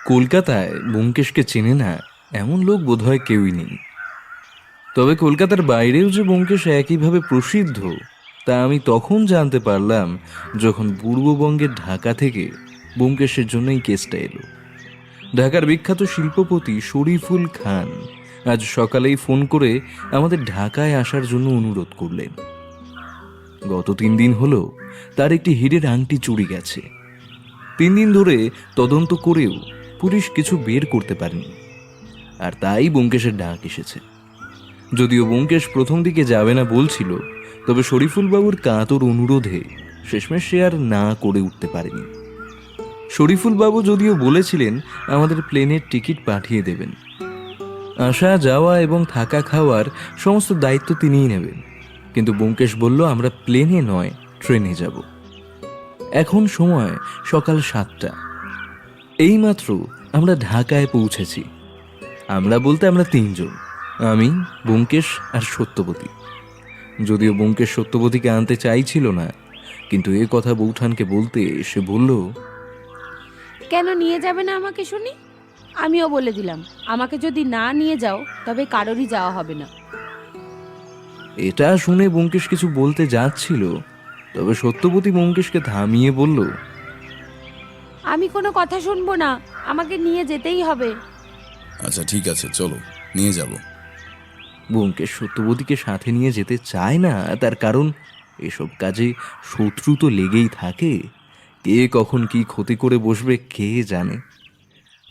কলকাতায় ব্যোমকেশকে চেনে না এমন লোক বোধহয় কেউই নেই। তবে কলকাতার বাইরেও যে ব্যোমকেশ একইভাবে প্রসিদ্ধ তা আমি তখন জানতে পারলাম যখন পূর্ববঙ্গের ঢাকা থেকে ব্যোমকেশের জন্য এই কেসটা এলো। ঢাকার বিখ্যাত শিল্পপতি শরীফুল খান আজ সকালেই ফোন করে আমাদের ঢাকায় আসার জন্য অনুরোধ করলেন। গত 3 দিন হলো তার একটি হীরের আংটি চুরি গেছে। 3 দিন ধরে তদন্ত করেও পুলিশ কিছু বের করতে পারেনি, আর তাই ব্যোমকেশের ডাক এসেছে। যদিও ব্যোমকেশ প্রথম দিকে যাবে না বলছিল, তবে শরীফুল বাবুর কাতর অনুরোধে শেষমেশ সে আর না করে উঠতে পারেনি। শরীফুল বাবু যদিও বলেছিলেন আমাদের প্লেনের টিকিট পাঠিয়ে দেবেন, আসা যাওয়া এবং থাকা খাওয়ার সমস্ত দায়িত্ব তিনিই নেবেন, কিন্তু ব্যোমকেশ বলল আমরা প্লেনে নয় ট্রেনে যাব। এখন সময় সকাল 7টা। এইমাত্র আমরা ঢাকায় পৌঁছেছি। আমরা বলতে আমরা 3জন, আমি, ব্যোমকেশ আর সত্যবতী। যদিও ব্যোমকেশ সত্যবতীকে আনতে চাইছিল না, কিন্তু এ কথা বৌঠানকে বলতে সে বলল, কেন নিয়ে যাবে না আমাকে শুনি? আমিও বলে দিলাম আমাকে যদি না নিয়ে যাও তবে কারোরই যাওয়া হবে না। এটা শুনে ব্যোমকেশ কিছু বলতে যাচ্ছিল, তবে সত্যবতী ব্যোমকেশকে থামিয়ে বলল, আমি কোনো কথা শুনবো না, আমাকে নিয়ে যেতেই হবে। আচ্ছা ঠিক আছে, চলো নিয়ে যাব। ব্যোমকেশ সত্যবতীকে সাথে নিয়ে যেতে চায় না, তার কারণ এসব কাজে শত্রু তো লেগেই থাকে। কে কখন কি ক্ষতি করে বসবে কে জানে।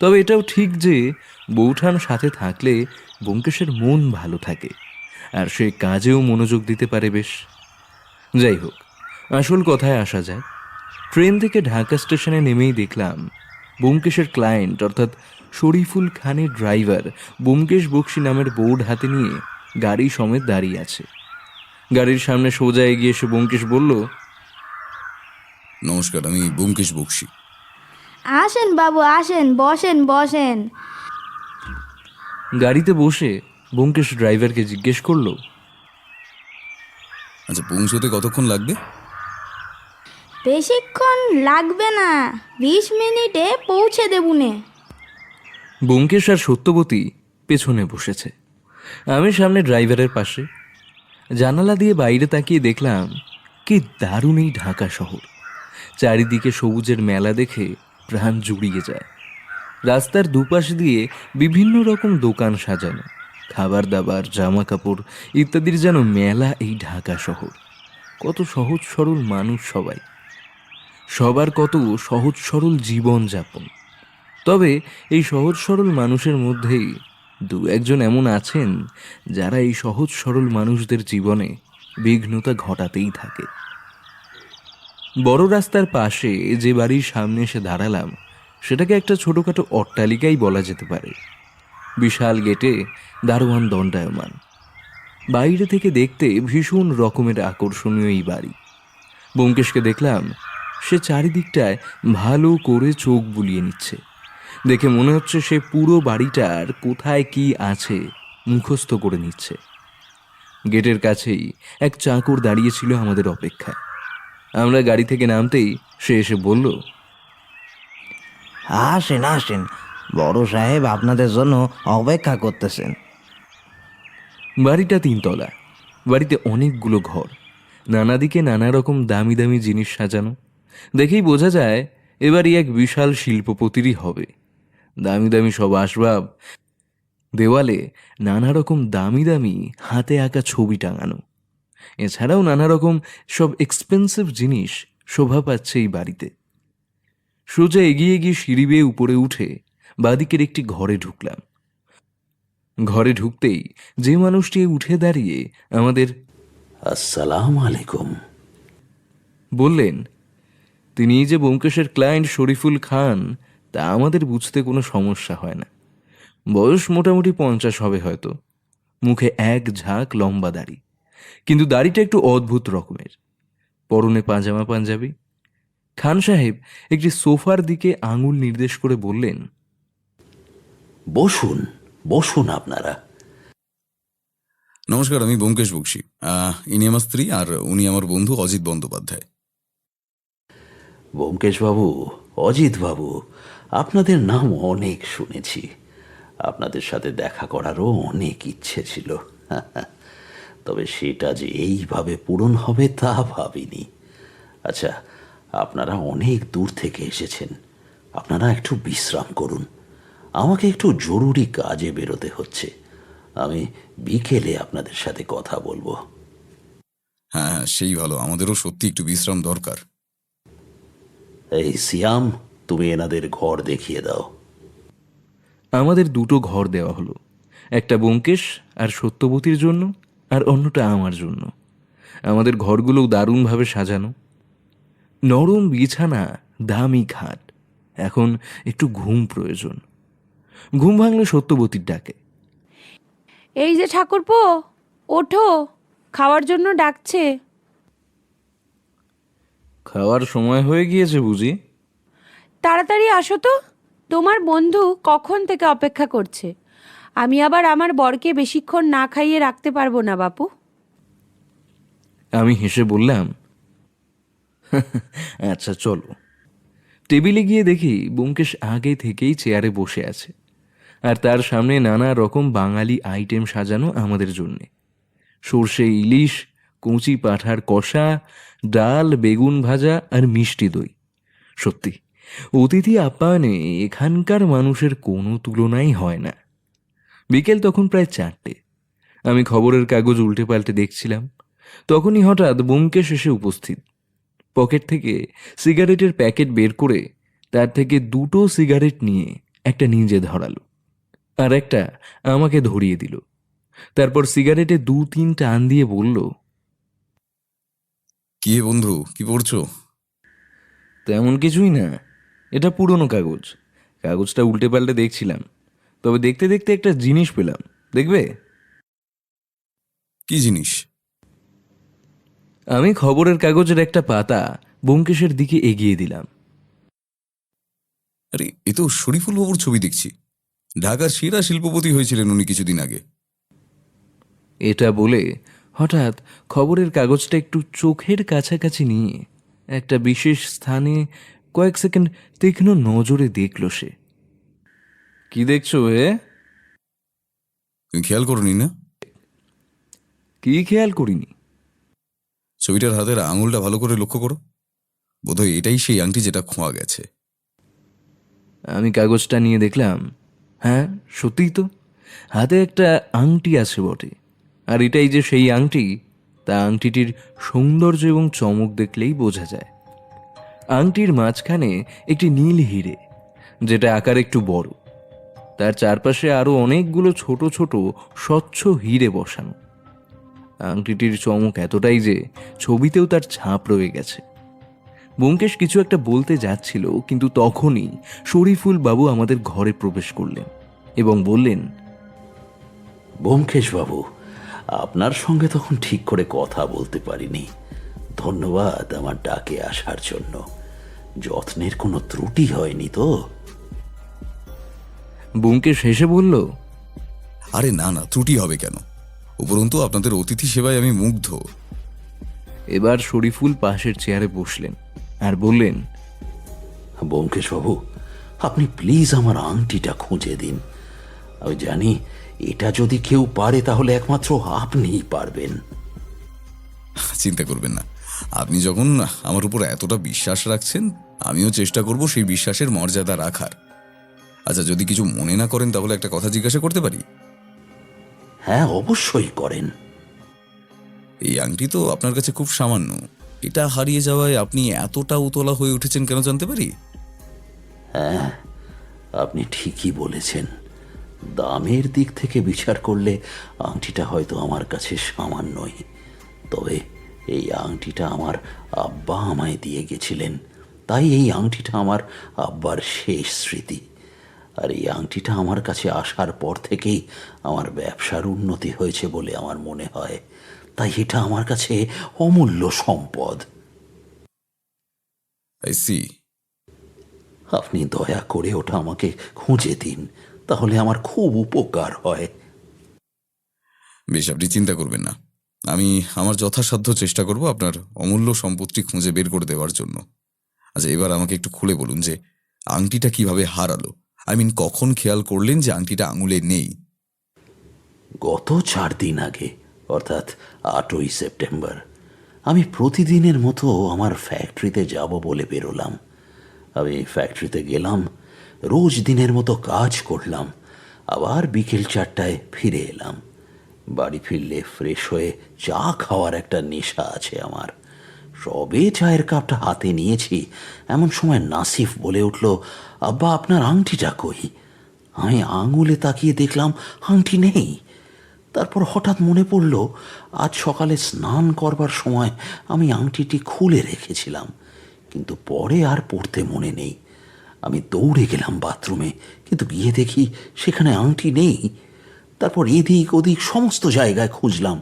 তবে এটাও ঠিক যে বৌঠান সাথে থাকলে ব্যোমকেশের মন ভালো থাকে, আর সে কাজেও মনোযোগ দিতে পারে বেশ। যাই হোক, আসল কথায় আসা যায়। ট্রেন থেকে ঢাকা স্টেশনে নেমেই দেখলাম ব্যোমকেশের ক্লায়েন্ট অর্থাৎ শরীফুল খানের ড্রাইভার ব্যোমকেশ বক্সী নামের বোর্ড হাতে নিয়ে গাড়ি সমেত দাঁড়িয়ে আছে। গাড়ির সামনে সোজা এগিয়ে এসে ব্যোমকেশ বলল, নমস্কার, আমি ব্যোমকেশ বক্সী। আসেন বাবু আসেন, বসেন বসেন। গাড়িতে বসে ব্যোমকেশ ড্রাইভারকে জিজ্ঞেস করলো, আচ্ছা, পৌঁছতে কতক্ষণ লাগবে? বেশিক্ষণ লাগবে না, 20 মিনিটে পৌঁছে দেবুনে। ব্যোমকেশ আর সত্যবতী পেছনে বসেছে, আমি সামনে ড্রাইভারের পাশে। জানালা দিয়ে বাইরে তাকিয়ে দেখলাম কি দারুণ এই ঢাকা শহর। চারিদিকে সবুজের মেলা দেখে প্রাণ জুড়িয়ে যায়। রাস্তার দুপাশ দিয়ে বিভিন্ন রকম দোকান সাজানো, খাবার দাবার, জামা কাপড় ইত্যাদির যেন মেলা এই ঢাকা শহর। কত সহজ সরল মানুষ সবাই, সবার কত সহজ সরল জীবন যাপন। তবে এই সহজ সরল মানুষের মধ্যেই 2-1জন এমন আছেন যারা এই সহজ সরল মানুষদের জীবনে বিঘ্নতা ঘটাতেই থাকে। বড় রাস্তার পাশে যে বাড়ির সামনে এসে দাঁড়ালাম সেটাকে একটা ছোটখাটো অট্টালিকাই বলা যেতে পারে। বিশাল গেটে দারোয়ান দণ্ডায়মান। বাইরে থেকে দেখতে ভীষণ রকমের আকর্ষণীয় এই বাড়ি। ব্যোমকেশকে দেখলাম সে চারিদিকটায় ভালো করে চোখ বুলিয়ে নিচ্ছে। দেখে মনে হচ্ছে সে পুরো বাড়িটার কোথায় কি আছে মুখস্থ করে নিচ্ছে। গেটের কাছেই এক চাকর দাঁড়িয়েছিল আমাদের অপেক্ষায়। আমরা গাড়ি থেকে নামতেই সে এসে বলল, আসেন আসেন, বড় সাহেব আপনাদের জন্য অপেক্ষা করতেছেন। বাড়িটা 3 তলা। বাড়িতে অনেকগুলো ঘর, নানা দিকে নানা রকম দামি দামি জিনিস সাজানো। দেখেই বোঝা যায় এবারই এক বিশাল শিল্পপতিরই হবে। দামি দামি সব আসবাব, দেওয়ালে নানা রকম দামি দামি হাতে আঁকা ছবি টাঙানো। এছাড়াও নানা রকম সব এক্সপেন্সিভ জিনিস শোভা পাচ্ছে এই বাড়িতে। সোজা এগিয়ে গিয়ে সিঁড়ি বেয়ে উপরে উঠে বাদিকের একটি ঘরে ঢুকলাম। ঘরে ঢুকতেই যে মানুষটি উঠে দাঁড়িয়ে আমাদের আসসালামু আলাইকুম বললেন, তিনি যে ব্যোমকেশের ক্লায়েন্ট শরীফুল খান তা আমাদের বুঝতে কোনো সমস্যা হয় না। বয়স মোটামুটি 50 হবে হয়তো। মুখে এক ঝাঁক লম্বা দাড়ি, কিন্তু দাড়িটা একটু অদ্ভুত রকমের। পরনে পাজামা পাঞ্জাবি। খান সাহেব একটি সোফার দিকে আঙুল নির্দেশ করে বললেন, বসুন বসুন আপনারা। নমস্কার, আমি ব্যোমকেশ বক্সী। ইনি আমার স্ত্রী, আর উনি আমার বন্ধু অজিত বন্দ্যোপাধ্যায়। ব্যোমকেশ বাবু, অজিত বাবু, আপনাদের নাম অনেক শুনেছি। আপনাদের সাথে দেখা করারও অনেক ইচ্ছে ছিল, তবে সেটা যে এইভাবে পূরণ হবে তা ভাবিনি। আচ্ছা, আপনারা অনেক দূর থেকে এসেছেন, আপনারা একটু বিশ্রাম করুন। আমাকে একটু জরুরি কাজে বেরোতে হচ্ছে। আমি বিকেলে আপনাদের সাথে কথা বলবো। হ্যাঁ হ্যাঁ, সেই ভালো, আমাদেরও সত্যি একটু বিশ্রাম দরকার। এই সিয়াম, তুমি এনাদের ঘর দেখিয়ে দাও। আমাদের দুটো ঘর দেওয়া হলো, একটা ব্যোমকেশ আর সত্যবতীর জন্য, আর অন্যটা আমার জন্য। আমাদের ঘরগুলো দারুণভাবে সাজানো, নরম বিছানা, দামি খাট। এখন একটু ঘুম প্রয়োজন। ঘুম ভাঙলে সত্যবতীর ডাকে। এই যে ঠাকুরপো, ওঠো, খাওয়ার জন্য ডাকছে। খাওয়ার সময় হয়ে গিয়েছে বুঝি? তাড়াতাড়ি আসো তো, তোমার বন্ধু কখন থেকে অপেক্ষা করছে। আমি আবার আমার বরকে বেশিক্ষণ না খাইয়ে রাখতে পারবো না বাপু। আমি হেসে বললাম, আচ্ছা চলো। টেবিলে গিয়ে দেখি ব্যোমকেশ আগে থেকেই চেয়ারে বসে আছে, আর তার সামনে নানা রকম বাঙালি আইটেম সাজানো আমাদের জন্যে। সর্ষে ইলিশ, কচি পাঁঠার কষা, ডাল, বেগুন ভাজা আর মিষ্টি দই। সত্যি অতিথি আপ্যায়নে এখানকার মানুষের কোনো তুলনাই হয় না। বিকেল তখন প্রায় 4টে। আমি খবরের কাগজ উল্টে পাল্টে দেখছিলাম, তখনই হঠাৎ ব্যোমকেশ এসে উপস্থিত। পকেট থেকে সিগারেটের প্যাকেট বের করে তার থেকে 2টো সিগারেট নিয়ে একটা নিজে ধরালো, আর একটা আমাকে ধরিয়ে দিল। তারপর সিগারেটে 2-3 টান দিয়ে বলল, কি হে বন্ধু, কি পড়ছো? তেমন কিছুই না, এটা পুরনো কাগজ। কাগজটা উল্টে পাল্টে দেখছিলাম, তবে দেখতে দেখতে একটা জিনিস পেলাম, দেখবে? কি জিনিস? আমি খবরের কাগজের একটা পাতা ব্যোমকেশের দিকে এগিয়ে দিলাম। আরে, এ তো শরীফুল বাবুর ছবি দেখছি। ঢাকার সেরা শিল্পপতি হয়েছিলেন উনি কিছুদিন আগে। এটা বলে হঠাৎ খবরের কাগজটা একটু চোখের কাছাকাছি নিয়ে একটা বিশেষ স্থানে কয়েক সেকেন্ড তীক্ষ্ণ নজরে দেখল সে। কি দেখছো হে? তুমি খেয়াল করনি না? কি খেয়াল করিনি? ছবিটার হাতের আঙুলটা ভালো করে লক্ষ্য করো, বোধহয় এটাই সেই আংটি যেটা খোয়া গেছে। আমি কাগজটা নিয়ে দেখলাম, হ্যাঁ সত্যিই তো, হাতে একটা আংটি আছে বটে। আর এটাই যে সেই আংটি, তা আংটিটির সৌন্দর্য এবং চমক দেখলেই বোঝা যায়। আংটির মাঝখানে একটি নীল হিরে, যেটা আকার একটু বড়। তার চারপাশে আরও অনেকগুলো ছোট ছোট স্বচ্ছ হিরে বসানো। আংটিটির চমক এতটাই যে ছবিতেও তার ছাপ রয়ে গেছে। ব্যোমকেশ কিছু একটা বলতে যাচ্ছিল, কিন্তু তখনই শরীফুল বাবু আমাদের ঘরে প্রবেশ করলেন এবং বললেন, ব্যোমকেশ বাবু, আপনার সঙ্গে তখন ঠিক করে কথা বলতে পারিনি। ধন্যবাদ আমার ডাকে আসার জন্য। যত্নের কোনো ত্রুটি হয়নি তো? ব্যোমকেশ হেসে বলল, আরে না না, ত্রুটি হবে কেন? উপরন্তু আপনাদের অতিথি সেবায় আমি মুগ্ধ। এবার শরীফুল পাশের চেয়ারে বসলেন আর বললেন, ব্যোমকেশ বাবু, আপনি প্লিজ আমার আংটিটা খুঁজে দিন। আমি জানি এটা যদি কেউ পারে তাহলে একমাত্র আপনিই পারবেন। চিন্তা করবেন না, আপনি যখন আমার উপর এতটা বিশ্বাস রাখছেন, আমিও চেষ্টা করব সেই বিশ্বাসের মর্যাদা রাখার। আচ্ছা, যদি কিছু মনে না করেন তাহলে একটা কথা জিজ্ঞাসা করতে পারি? হ্যাঁ, অবশ্যই করেন। এই আংটি তো আপনার কাছে খুব সামান্য, এটা হারিয়ে যাওয়ায় আপনি এতটা উতলা হয়ে উঠেছেন কেন জানতে পারি? হ্যাঁ, আপনি ঠিকই বলেছেন। দামের দিক থেকে বিচার করলে আংটিটা হয়তো আমার কাছে সামান্যই, তবে এই আংটিটা আমার আব্বা আমায় দিয়ে গেছিলেন, তাই এই আংটিটা আমার আব্বার শেষ স্মৃতি। আর এই আংটিটা আমার কাছে আসার পর থেকেই আমার ব্যবসার উন্নতি হয়েছে বলে আমার মনে হয়, তাই এটা আমার কাছে অমূল্য সম্পদ। I see. আপনি দয়া করে ওটা আমাকে খুঁজে দিন, তাহলে আমার খুব উপকার হয়। বেশ, আপনি চিন্তা করবেন না, আমি আমার যথাসাধ্য চেষ্টা করব আপনার অমূল্য সম্পত্তি খুঁজে বের করে দেওয়ার জন্য। আচ্ছা, এবার আমাকে একটু খুলে বলুন যে আংটিটা কিভাবে হারালো, আই মিন কখন খেয়াল করলেন যে আংটিটা আঙুলে নেই? গত 4 দিন আগে, অর্থাৎ 8ই সেপ্টেম্বর, আমি প্রতিদিনের মতো আমার ফ্যাক্টরিতে যাব বলে বেরোলাম। আমি ফ্যাক্টরিতে গেলাম, রোজ দিনের মতো কাজ করলাম, আবার বিকেল 4টায় ফিরে এলাম। বাড়ি ফিরলে ফ্রেশ হয়ে চা খাওয়ার একটা নেশা আছে আমার। সবে চায়ের কাপটা হাতে নিয়েছি, এমন সময় নাসিফ বলে উঠল, আব্বা আপনার আংটিটা কই? আমি আঙুলে তাকিয়ে দেখলাম আংটি নেই। তারপর হঠাৎ মনে পড়ল আজ সকালে স্নান করবার সময় আমি আংটিটি খুলে রেখেছিলাম, কিন্তু পরে আর পড়তে মনে নেই। আমি দৌড়ে গেলাম বাথরুমে, কিন্তু গিয়ে দেখি সেখানে আংটি নেই। তারপর এদিক ওদিক সমস্ত জায়গায় খুঁজলাম,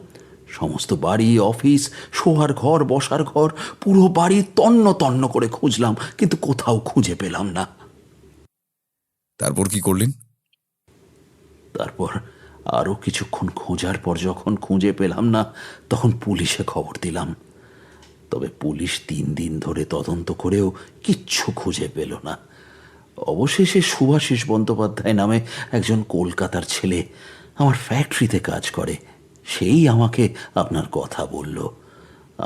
সমস্ত বাড়ি, অফিস, শোয়ার ঘর, বসার ঘর, পুরো বাড়ি তন্ন তন্ন করে খুঁজলাম, কিন্তু কোথাও খুঁজে পেলাম না। তারপর কি করলেন? তারপর আরও কিছুক্ষণ খোঁজার পর যখন খুঁজে পেলাম না, তখন পুলিশে খবর দিলাম। তবে পুলিশ 3 দিন ধরে তদন্ত করেও কিচ্ছু খুঁজে পেল না। অবশেষে সুভাষিস বন্দ্যোপাধ্যায় নামে একজন কলকাতার ছেলে আমার ফ্যাক্টরিতে কাজ করে, সেই আমাকে আপনার কথা বলল।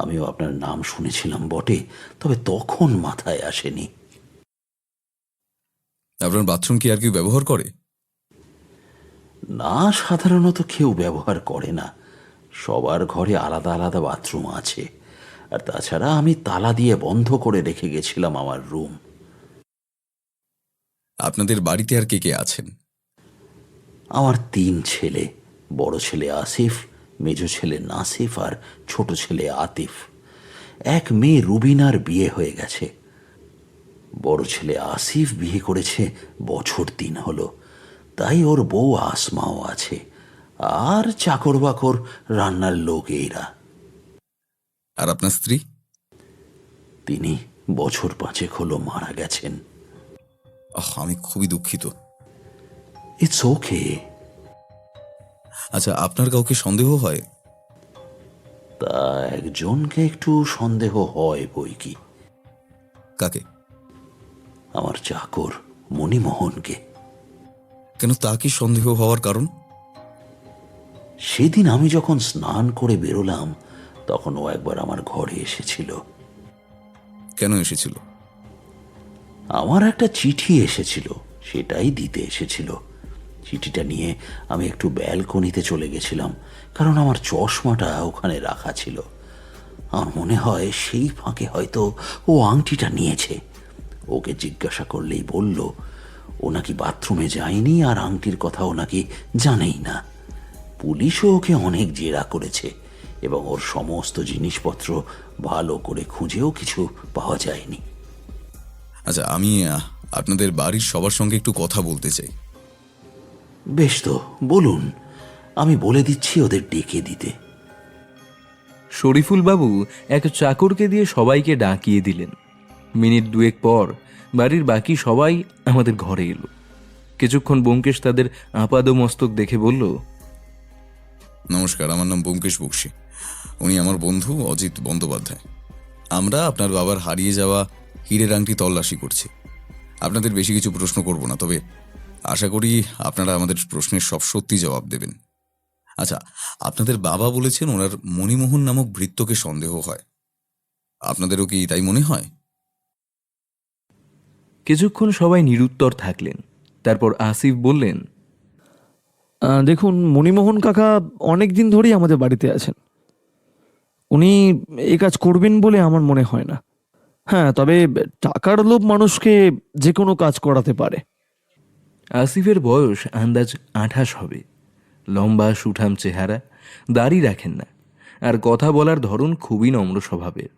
আমিও আপনার নাম শুনেছিলাম বটে, তবে তখন মাথায় আসেনি। আপনার বাথরুম কি আর কেউ ব্যবহার করে? না, সাধারণত কেউ ব্যবহার করে না। সবার ঘরে আলাদা আলাদা বাথরুম আছে, আর তাছাড়া আমি তালা দিয়ে বন্ধ করে রেখে গেছিলাম আমার রুম। আপনাদের বাড়িতে আর কে কে আছেন? আমার 3 ছেলে, বড় ছেলে আসিফ, মেজ ছেলে নাসিফ আর ছোট ছেলে আতিফ। এক মেয়ে রুবিনার বিয়ে হয়ে গেছে। বড় ছেলে আসিফ বিয়ে করেছে বছর 3 হলো, তাই ওর বউ আসমাও আছে, আর চাকর বাকর, রান্নার লোক এরা। আর আপনার স্ত্রী? তিনি বছর 5 হলো মারা গেছেন। আমি খুবই দুঃখিত। It's okay. আচ্ছা, আপনার কাউকে সন্দেহ হয়? তা একজনকে একটু সন্দেহ হয় বই কি। কাকে? আমার চাকর মণিমোহনকে। কেন, তা কি সন্দেহ হওয়ার কারণ? সেদিন আমি যখন স্নান করে বেরোলাম, তখন ও একবার আমার ঘরে এসেছিল। কেন এসেছিল? আমার একটা চিঠি এসেছিল, সেটাই দিতে এসেছিল। চিঠিটা নিয়ে আমি একটু ব্যালকনিতে চলে গেছিলাম, কারণ আমার চশমাটা ওখানে রাখা ছিল। আমার মনে হয় সেই ফাঁকে হয়তো ও আংটিটা নিয়েছে। ওকে জিজ্ঞাসা করলেই বলল ও নাকি বাথরুমে যায়নি, আর আংটির কথাও নাকি জানেই না। পুলিশও ওকে অনেক জেরা করেছে, এবং ওর সমস্ত জিনিসপত্র ভালো করে খুঁজেও কিছু পাওয়া যায়নি। আচ্ছা, আমি আপনাদের বাড়ির সবার সঙ্গে একটু কথা বলতে চাই। বেশ, তো বলুন, আমি বলে দিচ্ছি ওদের ডেকে দিতে। শরীফুল বাবু এক চাকরকে দিয়ে সবাইকে ডাকিয়ে দিলেন। মিনিট 2 পর বাড়ির বাকি সবাই আমাদের ঘরে এলো। কিছুক্ষণ ব্যোমকেশ তাদের আপাদমস্তক দেখে বলল, নমস্কার, আমার নাম ব্যোমকেশ বক্সী। উনি আমার বন্ধু অজিত বন্দ্যোপাধ্যায়। আমরা আপনার বাবার হারিয়ে যাওয়া হীরের আংটি তল্লাশি করছি। আপনাদের বেশি কিছু প্রশ্ন করব না, তবে আশা করি আপনারা আমাদের প্রশ্নের সব সত্যি জবাব দেবেন। আচ্ছা, আপনাদের বাবা বলেছেন ওনার মণিমোহন নামক ভৃত্যকে সন্দেহ হয়। আপনাদেরও কি তাই মনে হয়? কিছুক্ষণ সবাই নিরুত্তর থাকলেন। তারপর আসিফ বললেন, দেখুন, মণিমোহন কাকা অনেক দিন ধরেই আমাদের বাড়িতে আছেন। উনি এই কাজ করবেন বলে আমার মনে হয় না। হ্যাঁ, তবে টাকার লোভ মানুষকে যে কোনো কাজ করাতে পারে। আসিফের বয়স আন্দাজ 28 হবে। লম্বা সুঠাম চেহারা, দাড়ি রাখেন না, আর কথা বলার ধরন খুবই নম্র স্বভাবের।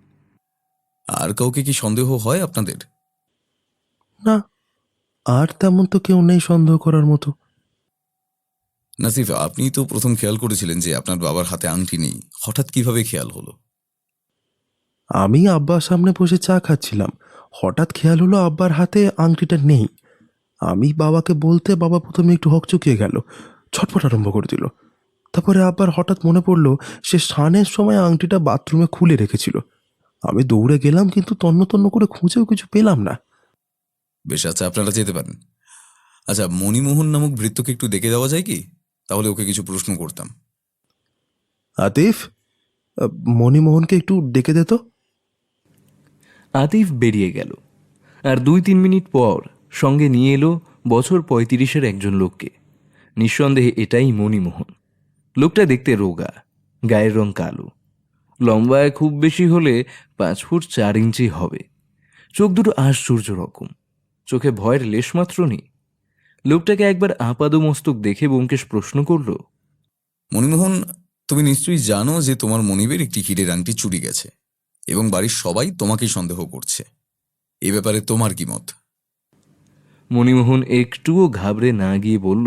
আর কাউকে কি সন্দেহ হয় আপনাদের? না, আর তেমন তো কেউ নেই সন্দেহ করার মতো। নাসিফ, আপনি তো প্রথম খেয়াল করেছিলেন যে আপনার বাবার হাতে আংটি নেই। হঠাৎ কিভাবে খেয়াল হলো? আমি আব্বার সামনে বসে চা খাচ্ছিলাম, হঠাৎ খেয়াল হলো আব্বার হাতে আংটিটা নেই। আমি বাবাকে বলতে বাবা প্রথমে একটু হকচকিয়ে গেল, ছটফট আরম্ভ করে দিল। তারপরে আব্বার হঠাৎ মনে পড়ল সে স্নানের সময় আংটিটা বাথরুমে খুলে রেখেছিল। আমি দৌড়ে গেলাম, কিন্তু তন্ন তন্ন করে খুঁজেও কিছু পেলাম না। বেশ, আচ্ছা, আপনারা যেতে পারেন। আচ্ছা, মণিমোহন নামক ভৃত্যকে একটু ডেকে দেওয়া যায় কি? তাহলে ওকে কিছু প্রশ্ন করতাম। আতিফ, মণিমোহনকে একটু ডেকে দে তো। আতিফ বেরিয়ে গেল, আর 2-3 মিনিট পর সঙ্গে নিয়ে এলো বছর 35-এর একজন লোককে। নিঃসন্দেহে এটাই মণিমোহন। লোকটা দেখতে রোগা, গায়ের রং কালো, লম্বায় খুব বেশি হলে 5 ফুট 4 ইঞ্চি হবে। চোখ দুটো আশ্চর্য রকম, চোখে ভয়ের লেশমাত্র নেই। লোকটাকে একবার আপাদমস্তক দেখে ব্যোমকেশ প্রশ্ন করল, মণিমোহন, তুমি নিশ্চয়ই জানো যে তোমার মনিবের একটি হীরের আংটি চুরি গেছে এবং বাড়ির সবাই তোমাকেই সন্দেহ করছে। এ ব্যাপারে তোমার কি মত? মণিমোহন একটুও ঘাবড়ে না গিয়ে বলল,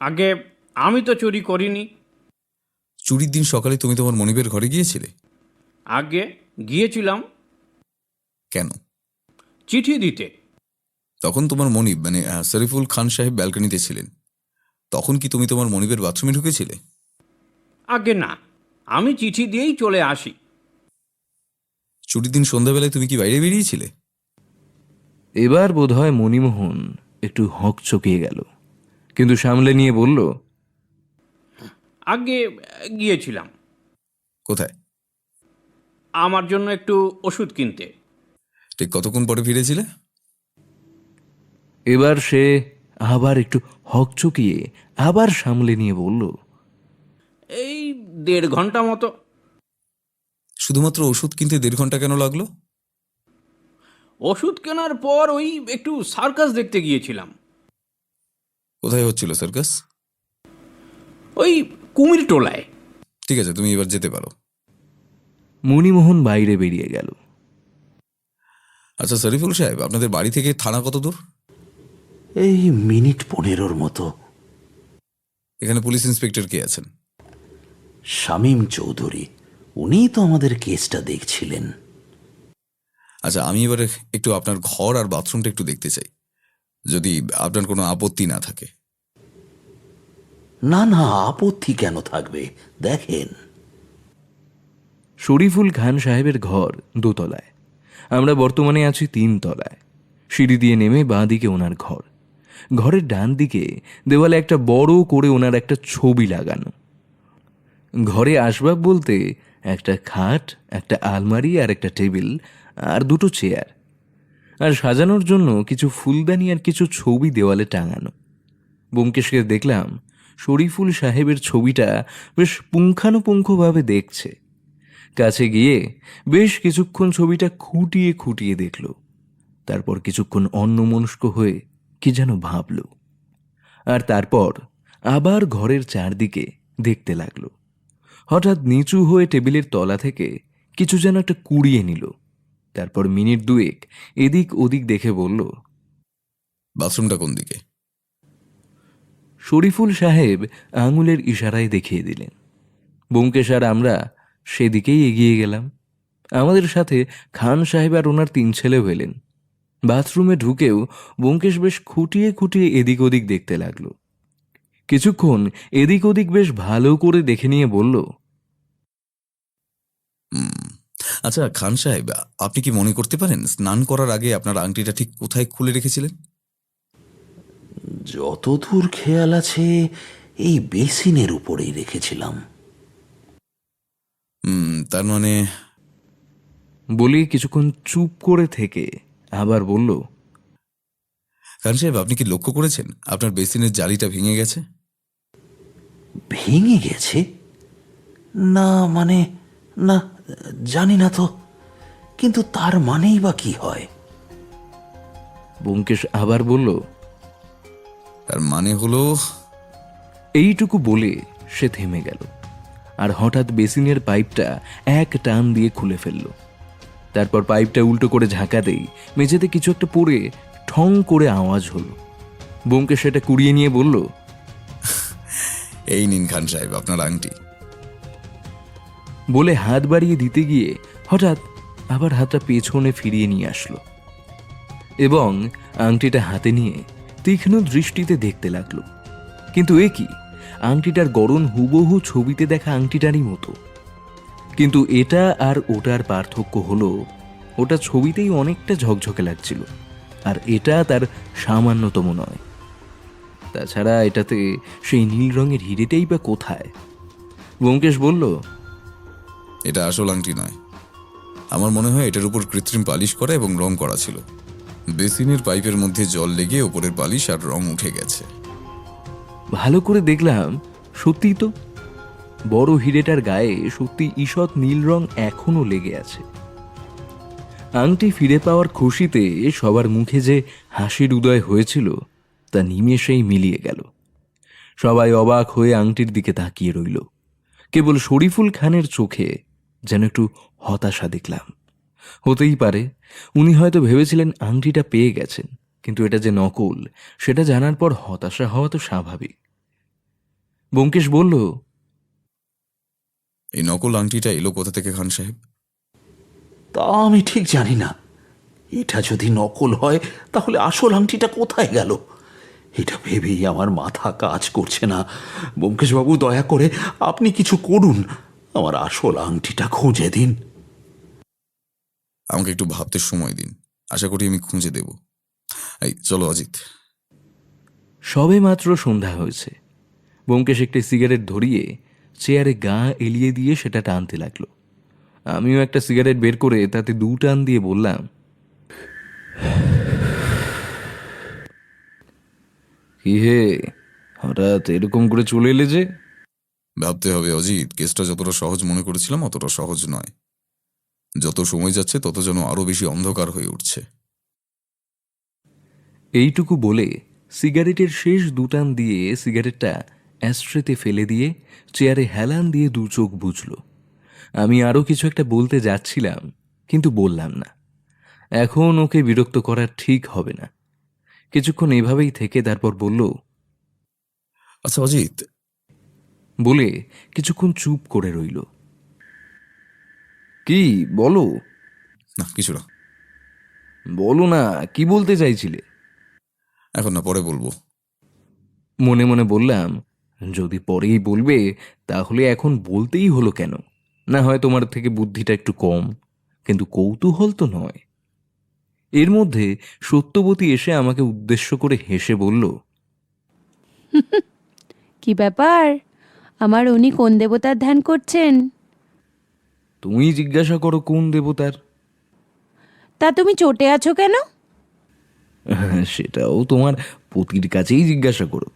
আগে আমি তো চুরি করিনি। চুরির দিন সকালে তুমি তোমার মনিবের ঘরে গিয়েছিলে? আগে গিয়েছিলাম কেন? চিঠি দিতে। তখন তোমার মনিব মানে শরীফুল খান সাহেব ব্যালকনিতে ছিলেন। তখন কি তুমি তোমার মনিবের বাথরুমে ঢুকেছিলে? আগে না, আমি চিঠি দিয়েই চলে আসি। চুরির দিন সন্ধ্যাবেলায় তুমি কি বাইরে বেরিয়েছিলে? এবার বোধহয় মণিমোহন একটু হকচকিয়ে গেল, কিন্তু সামলে নিয়ে বলল, আগে গিয়েছিলাম কোথায়? আমার জন্য একটু ওষুধ কিনতে। ঠিক কতক্ষণ পরে ফিরেছিলে? এবার সে আবার একটু হকচকিয়ে আবার সামলে নিয়ে বলল, এই 1.5 ঘন্টা মতো। শুধুমাত্র ওষুধ কিনতে 1.5 ঘন্টা কেন লাগলো? ওষুধ কেনার পর ওই একটু সার্কাস দেখতে গিয়েছিলাম। কোথায় হচ্ছিল সার্কাস? ওই কুমির টোলায়। ঠিক আছে, তুমি এবার যেতে পারো। মণিমোহন বাইরে বেরিয়ে গেল। আচ্ছা শরীফুল সাহেব, আপনাদের বাড়ি থেকে থানা কত দূর? এই মিনিট 15 মতো। এখানে পুলিশ ইন্সপেক্টর কে আছেন? শামীম চৌধুরী, উনিই তো আমাদের কেসটা দেখছিলেন। আচ্ছা, আমি এবারে একটু আপনার ঘর আর বাথরুমটা একটু দেখতে চাই, যদি আপনার কোনো আপত্তি না থাকে। না না, আপত্তি কেন থাকবে, দেখেন। শরীফুল খান সাহেবের ঘর 2 তলায়, আমরা বর্তমানে আছি 3 তলায়। সিঁড়ি দিয়ে নেমে বাঁ দিকে ওনার ঘর। ঘরের ডান দিকে দেওয়ালে একটা বড় করে ওনার একটা ছবি লাগানো। ঘরে আসবাব বলতে একটা খাট, একটা আলমারি আর একটা টেবিল আর 2টো চেয়ার, আর সাজানোর জন্য কিছু ফুলদানি আর কিছু ছবি দেওয়ালে টাঙানো। ব্যোমকেশকে দেখলাম শরীফুল সাহেবের ছবিটা বেশ পুঙ্খানুপুঙ্খভাবে দেখছে। কাছে গিয়ে বেশ কিছুক্ষণ ছবিটা খুঁটিয়ে খুঁটিয়ে দেখল, তারপর কিছুক্ষণ অন্যমনস্ক হয়ে কি যেন ভাবল, আর তারপর আবার ঘরের চারদিকে দেখতে লাগলো। হঠাৎ নিচু হয়ে টেবিলের তলা থেকে কিছু যেন একটা কুড়িয়ে নিল, তারপর মিনিট 2 এদিক ওদিক দেখে বলল, বাথরুমটা কোন দিকে? শরীফুল সাহেব আঙুলের ইশারায় দেখিয়ে দিলেন। ব্যোমকেশ আর আমরা সেদিকেই এগিয়ে গেলাম। আমাদের সাথে খান সাহেব আর ওনার 3 ছেলেও এলেন। বাথরুমে ঢুকেও ব্যোমকেশ বেশ খুঁটিয়ে খুঁটিয়ে এদিক ওদিক দেখতে লাগলো। কিছুক্ষণ এদিক ওদিক বেশ ভালো করে দেখে নিয়ে বলল, আচ্ছা খান সাহেব, আপনি কি মনে করতে পারেন স্নান করার আগে আপনার আংটিটা ঠিক কোথায় খুলে রেখেছিলেন? যতদূর খেয়াল আছে এই বেসিনের উপরেই রেখেছিলাম। তার মানে? বলি কিছুক্ষণ চুপ করে থেকে আবার বলল, খান সাহেব, আপনি কি লক্ষ্য করেছেন আপনার বেসিনের জালিটা ভেঙে গেছে? ভেঙে গেছে? না মানে, না, জানি না তো, কিন্তু তার মানেই বা কি হয়? ব্যোমকেশ আবার বলল, তার মানে হলো? এইটুকু বলে সে থেমে গেল, আর হঠাৎ বেসিনের পাইপটা এক টান দিয়ে খুলে ফেলল। তারপর পাইপটা উল্টো করে ঝাঁকা দেই মেঝেতে কিছু একটা পড়ে ঠং করে আওয়াজ হলো। ব্যোমকেশ সেটা কুড়িয়ে নিয়ে বলল, এই নিন খান সাহেব আপনার আংটি। বলে হাত বাড়িয়ে দিতে গিয়ে হঠাৎ আবার হাতটা পেছনে ফিরিয়ে নিয়ে আসলো এবং আংটিটা হাতে নিয়ে তীক্ষ্ণ দৃষ্টিতে দেখতে লাগলো। কিন্তু এ কি, আংটিটার গড়ন হুবহু ছবিতে দেখা আংটিটারই মতো, কিন্তু এটা আর ওটার পার্থক্য হলো ওটা ছবিতেই অনেকটা ঝকঝকে লাগছিল, আর এটা তার সামান্যতম নয়। তাছাড়া এটাতে সেই নীল রঙের হিরেটাই বা কোথায়? ব্যোমকেশ বলল, এটা আসল আংটি নয়। আমার মনে হয় এটার উপর কৃত্রিম পালিশ করা এবং রং করা ছিল। বেসিনের পাইপের মধ্যে জল লেগে ওপরের পালিশ আর রং উঠে গেছে। ভালো করে দেখলাম, সত্যিই তো বড় হিরেটার গায়ে সত্যি ঈষৎ নীল রং এখনো লেগে আছে। আংটি ফিরে পাওয়ার খুশিতে সবার মুখে যে হাসির উদয় হয়েছিল তা নিমেষেই মিলিয়ে গেল। সবাই অবাক হয়ে আংটির দিকে তাকিয়ে রইল। কেবল শরীফুল খানের চোখে যেন একটু হতাশা দেখলাম। হতেই পারে উনি হয়তো ভেবেছিলেন আংটিটা পেয়ে গেছেন, কিন্তু এটা যে নকল সেটা জানার পর হতাশা হওয়া তো স্বাভাবিক। ব্যোমকেশ বলল, এই নকল আংটিটা এলো কোথা থেকে খান সাহেব? তা আমি ঠিক জানি না। এটা যদি নকল হয় তাহলে আসল আংটিটা কোথায় গেল? এটা ভেবেই আমার মাথা কাজ করছে না। ব্যোমকেশবাবু, দয়া করে আপনি কিছু করুন, আমার আসল আংটিটা খুঁজে দিন। আমাকে একটু ভাবতে সময় দিন, আশা করি আমি খুঁজে দেব। এই চলো অজিত। সবে মাত্র সন্ধ্যা হয়েছে। ব্যোমকেশ একটি সিগারেট ধরিয়ে চেয়ারে গা এলিয়ে দিয়ে সেটা টানতে লাগলো। আমিও একটা সিগারেট বের করে তাতে 2 টান দিয়ে বললাম, কি হে, হঠাৎ এরকম করে চলে এলে যে? ভাবতে হবে অজিত, কেসটা যতটা সহজ মনে করেছিলাম অতটা সহজ নয়। যত সময় যাচ্ছে তত যেন আরো বেশি অন্ধকার হয়ে উঠছে। এইটুকু বলে সিগারেটের শেষ 2 টান দিয়ে সিগারেটটা অ্যাস্ট্রেতে ফেলে দিয়ে চেয়ারে হেলান দিয়ে 2 চোখ বুঝল। আমি আরও কিছু একটা বলতে যাচ্ছিলাম, কিন্তু বললাম না। এখন ওকে বিরক্ত করা ঠিক হবে না। কিছুক্ষণ এভাবেই থেকে তারপর বলল, আচ্ছা অজিত, বলে কিছুক্ষণ চুপ করে রইল। কি বলো? না কিছু না। বলো না, কি বলতে চাইছিলে? এখন না, পরে বলবো। মনে মনে বললাম, যদি পরেই বলবে তাহলে এখন বলতেই হলো কেন? না হয় তোমার থেকে বুদ্ধিটা একটু কম, কিন্তু কৌতূহল তো নয়। এর মধ্যে সত্যবতী এসে আমাকে উদ্দেশ্য করে হেসে বলল, কি ব্যাপার, আমার উনি কোন দেবতার ধ্যান করছেন? তুমি জিজ্ঞাসা করো কোন দেবতার। তা তুমি চটে আছো কেন? সেটাও তোমার পতির কাছেই জিজ্ঞাসা করো।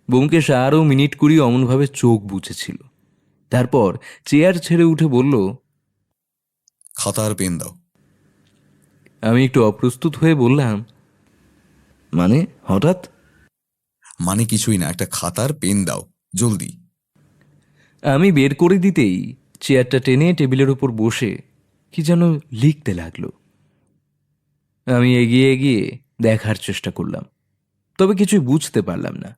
ব্যোমকেশ আরও মিনিট 20 অমনভাবে চোখ বুঝেছিল। তারপর চেয়ার ছেড়ে উঠে বলল, খাতা আর পেন দাও। আমি একটু অপ্রস্তুত হয়ে বললাম, মানে হঠাৎ? মানে কিছুই না, একটা খাতার পেন দাও জলদি। আমি বের করে দিতেই চেয়ারটা টেনে টেবিলের উপর বসে কি যেন লিখতে লাগলো। আমি এগিয়ে এগিয়ে দেখার চেষ্টা করলাম, তবে কিছুই বুঝতে পারলাম না।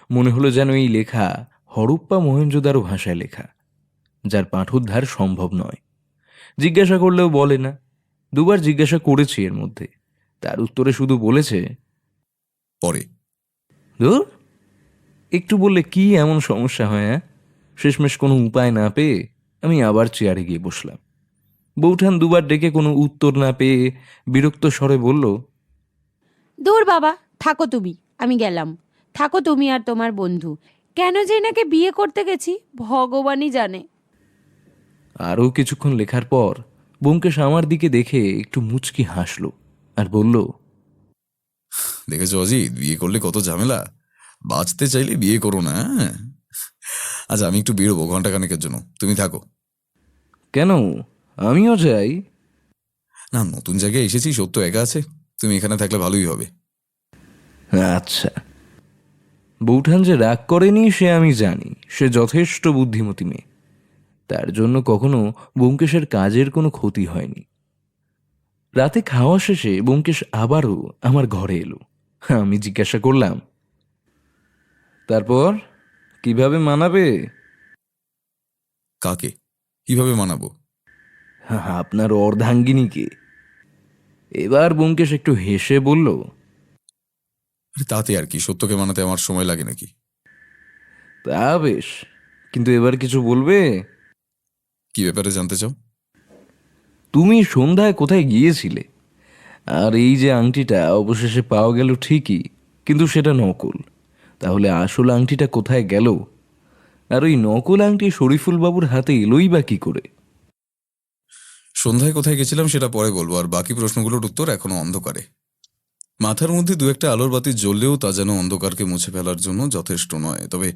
মনে হলো যেন এই লেখা হরপ্পা মহেঞ্জোদারো ভাষায় লেখা, যার পাঠোদ্ধার সম্ভব নয়। জিজ্ঞাসা করলেও বলে না। 2 বার জিজ্ঞাসা করেছি এর মধ্যে, তার উত্তরে শুধু বলেছে, পরে। ধুর, একটু বললে কি এমন সমস্যা হয়? হ্যাঁ, শেষমেশ কোনো উপায় না পেয়ে আমি আবার চেয়ারে গিয়ে বসলাম। বৌঠান 2 বার ডেকে কোনো উত্তর না পেয়ে বিরক্ত স্বরে বলল, দূর বাবা, থাকো তুমি, আমি গেলাম। থাকো তুমি আর তোমার বন্ধু। কেন যে এনাকে বিয়ে করতে গেছি ভগবানই জানে। আরও কিছুক্ষণ লেখার পর ব্যোমকেশ আমার দিকে দেখে একটু মুচকি হাসলো আর বলল, দেখেছো অজিত, বিয়ে করলে কত ঝামেলা। বাঁচতে চাইলে বিয়ে করো না। হ্যাঁ? আচ্ছা আমি একটু বেরোবো ঘন্টাখানেকের জন্য, তুমি থাকো। কেন, আমিও যাই? না, নতুন জায়গায় এসেছি, সত্য একা আছে, তুমি এখানে থাকলে ভালোই হবে। আচ্ছা। বৌঠান যে রাগ করেনি সে আমি জানি। সে যথেষ্ট বুদ্ধিমতী মেয়ে, তার জন্য কখনো ব্যোমকেশের কাজের কোনো ক্ষতি হয়নি। রাতে খাওয়া শেষে ব্যোমকেশ আবারও আমার ঘরে এলো। আমি জিজ্ঞাসা করলাম, তারপর কিভাবে মানাবে? কাকে কিভাবে মানাবো? আপনার অর্ধাঙ্গিনীকে। এবার ব্যোমকেশ একটু হেসে বলল, আরে তাতে আর কি, সত্যকে মানাতে আমার সময় লাগে নাকি? তা বেশ, কিন্তু এবার কিছু বলবে? কি ব্যাপারে জানতে চাও? তুমি সন্ধ্যায় কোথায় গিয়েছিলে? আর এই যে আংটিটা অবশেষে পাওয়া গেল ঠিকই, কিন্তু সেটা নকল। তাহলে আসল আংটিটা কোথায় গেল? আর ওই নকল আংটি শরীফুল বাবুর হাতে এলোই বা কি করে? সন্ধ্যায় কোথায় গেছিলাম সেটা পরে বলবো, আর বাকি প্রশ্নগুলোর উত্তর এখনো অন্ধকারে। মাথার মধ্যে দু একটা আলোর বাতি জ্বললেও তা যেন অন্ধকারকে মুছে ফেলার জন্য যথেষ্ট নয়। তবে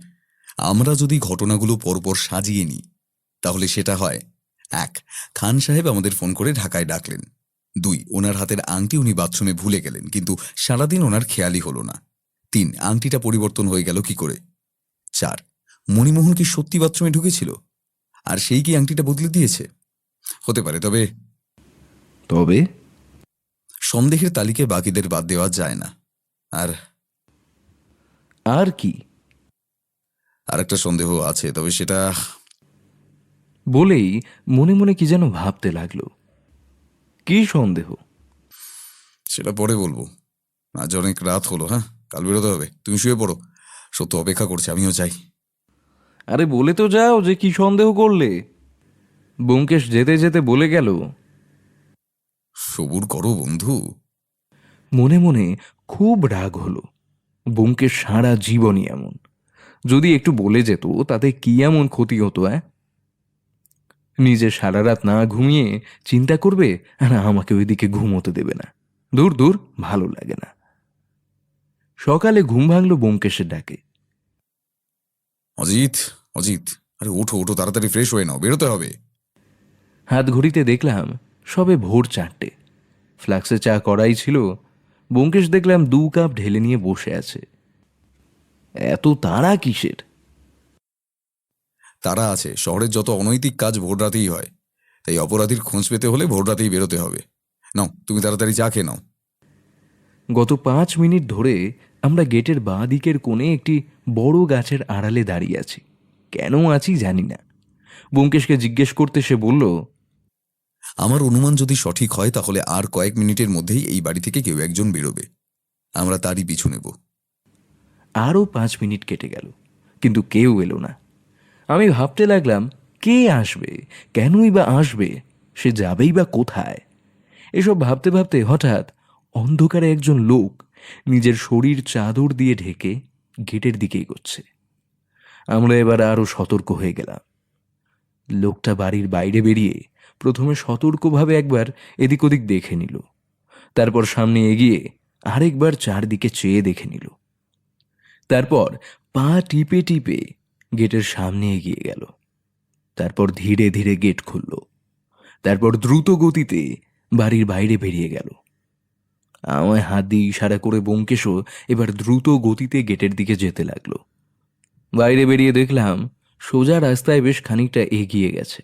আমরা যদি ঘটনাগুলো পরপর সাজিয়ে নিই তাহলে সেটা হয়: 1, খান সাহেব আমাদের ফোন করে ঢাকায় ডাকলেন। 2, ওনার হাতের আংটি উনি বাথরুমে ভুলে গেলেন, কিন্তু সারাদিন ওনার খেয়ালই হলো না। 3, আংটিটা পরিবর্তন হয়ে গেল কি করে? 4, মণিমোহন কি সত্যি বাথরুমে ঢুকেছিল আর সেই কি আংটিটা বদলে দিয়েছে? হতে পারে, তবে তবে সন্দেহের তালিকায় বাকিদের বাদ দেওয়া যায় না। আর আর কি? আরেকটা সন্দেহ আছে, তবে সেটা বলেই মনে মনে কি যেন ভাবতে লাগলো। কি সন্দেহ? সেটা পরে বলবো। আজ অনেক রাত হলো। হ্যাঁ, কাল বেরোতে হবে। তুমি শুয়ে পড়ো, সত্য অপেক্ষা করছে, আমিও চাই। আরে বলে তো যাও যে কি সন্দেহ করলে। ব্যোমকেশ যেতে যেতে বলে গেল। সবুর করো বন্ধু। মনে মনে খুব রাগ হলো। ব্যোমকেশ সারা জীবনই এমন। যদি একটু বলে যেত তাতে কি এমন ক্ষতি হতো? নিজে সারা রাত না ঘুমিয়ে চিন্তা করবে আর আমাকে ওইদিকে ঘুমোতে দেবে না। দূর দূর, ভালো লাগে না। সকালে ঘুম ভাঙলো ব্যোমকেশের ডাকে। অজিত, অজিত, আরে ওঠো ওঠো, তাড়াতাড়ি ফ্রেশ হয়ে নাও, বেরোতে হবে। হাত ঘড়িতে দেখলাম সবে ভোর 4টে। ফ্লাক্সে চা করাই ছিল। ব্যোমকেশ দেখলাম 2 কাপ ঢেলে নিয়ে বসে আছে। এত তাড়া কিসের? তারা আছে, শহরের যত অনৈতিক কাজ ভোর রাতেই হয়, তাই অপরাধীর খোঁজ পেতে হলে ভোর রাতেই বেরোতে হবে। নাও, তুমি তাড়াতাড়ি চা খেয়ে নাও। গত 5 মিনিট ধরে আমরা গেটের বাঁ দিকের কোণে একটি বড় গাছের আড়ালে দাঁড়িয়ে আছি। কেন আছি জানি না। ব্যোমকেশকে জিজ্ঞেস করতে সে বলল, আমার অনুমান যদি সঠিক হয় তাহলে আর কয়েক মিনিটের মধ্যেই এই বাড়ি থেকে কেউ একজন বেরোবে। আমরা তারই পিছু নেব। আরও 5 মিনিট কেটে গেল, কিন্তু কেউ এলো না। আমি ভাবতে লাগলাম, কে আসবে, কেনই বা আসবে, সে যাবেই বা কোথায়? এসব ভাবতে ভাবতে হঠাৎ অন্ধকারে একজন লোক নিজের শরীর চাদর দিয়ে ঢেকে গেটের দিকে এগোচ্ছে। আমরা এবার আরো সতর্ক হয়ে গেলাম। লোকটা বাড়ির বাইরে বেরিয়ে প্রথমে সতর্কভাবে একবার এদিক ওদিক দেখে নিল, তারপর সামনে এগিয়ে আরেকবার চারদিকে চেয়ে দেখে নিল, তারপর পা টিপে টিপে গেটের সামনে এগিয়ে গেল, তারপর ধীরে ধীরে গেট খুলল, তারপর দ্রুত গতিতে বাড়ির বাইরে বেরিয়ে গেল। আমায় হাত দিয়ে ইশারা করে ব্যোমকেশও এবার দ্রুত গতিতে গেটের দিকে যেতে লাগলো। বাইরে বেরিয়ে দেখলাম সোজা রাস্তায় বেশ খানিকটা এগিয়ে গেছে।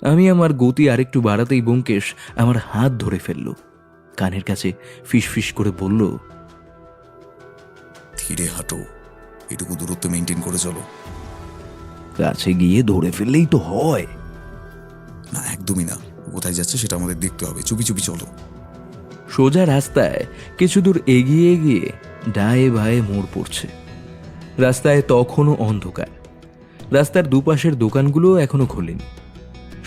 আমি আমার গতি আরেকটু বাড়াতেই ব্যোমকেশ আমার হাত ধরে ফেলল, কানের কাছে ফিসফিস করে বলল, ধীরে হাঁটো, এটুকু দূরত্ব মেনটেন করে চলো। কাছে গিয়ে ধরে ফেললেই তো হয়। না, একদমই না। কোথায় যাচ্ছে সেটা আমাদের দেখতে হবে, চুপি চুপি চলো। সোজা রাস্তায় কিছু দূর এগিয়ে এগিয়ে ডায়ে বায়ে মোড় পড়ছে। রাস্তায় তখনও অন্ধকার। রাস্তার দুপাশের দোকানগুলো এখনো খোলেনি,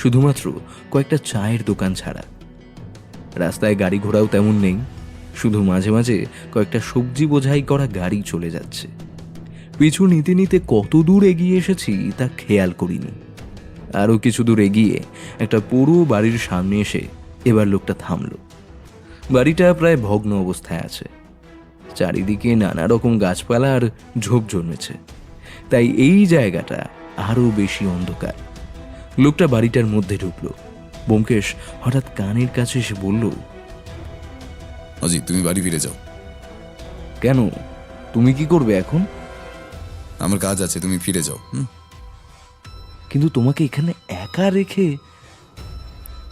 শুধুমাত্র কয়েকটা চায়ের দোকান ছাড়া। রাস্তায় গাড়ি ঘোড়াও তেমন নেই, শুধু মাঝে মাঝে কয়েকটা সবজি বোঝাই করা গাড়ি চলে যাচ্ছে। পিছু নিতে নিতে কত দূর এগিয়ে এসেছি তা খেয়াল করিনি। আরও কিছু দূর এগিয়ে একটা পুরো বাড়ির সামনে এসে এবার লোকটা থামল। বাড়িটা প্রায় ভগ্ন অবস্থায় আছে। চারিদিকে নানা রকম গাছপালা আর ঝোপ জন্মেছে, তাই এই জায়গাটা আরো বেশি অন্ধকার। লোকটা বাড়িটার মধ্যে ঢুকলো। ব্যোমকেশ হঠাৎ কানের কাছে এসে বলল, অজিত, তুমি বাড়ি ফিরে যাও। কেন? তুমি কি করবে এখন? আমার কাজ আছে, তুমি ফিরে যাও। কিন্তু তোমাকে এখানে একা রেখে?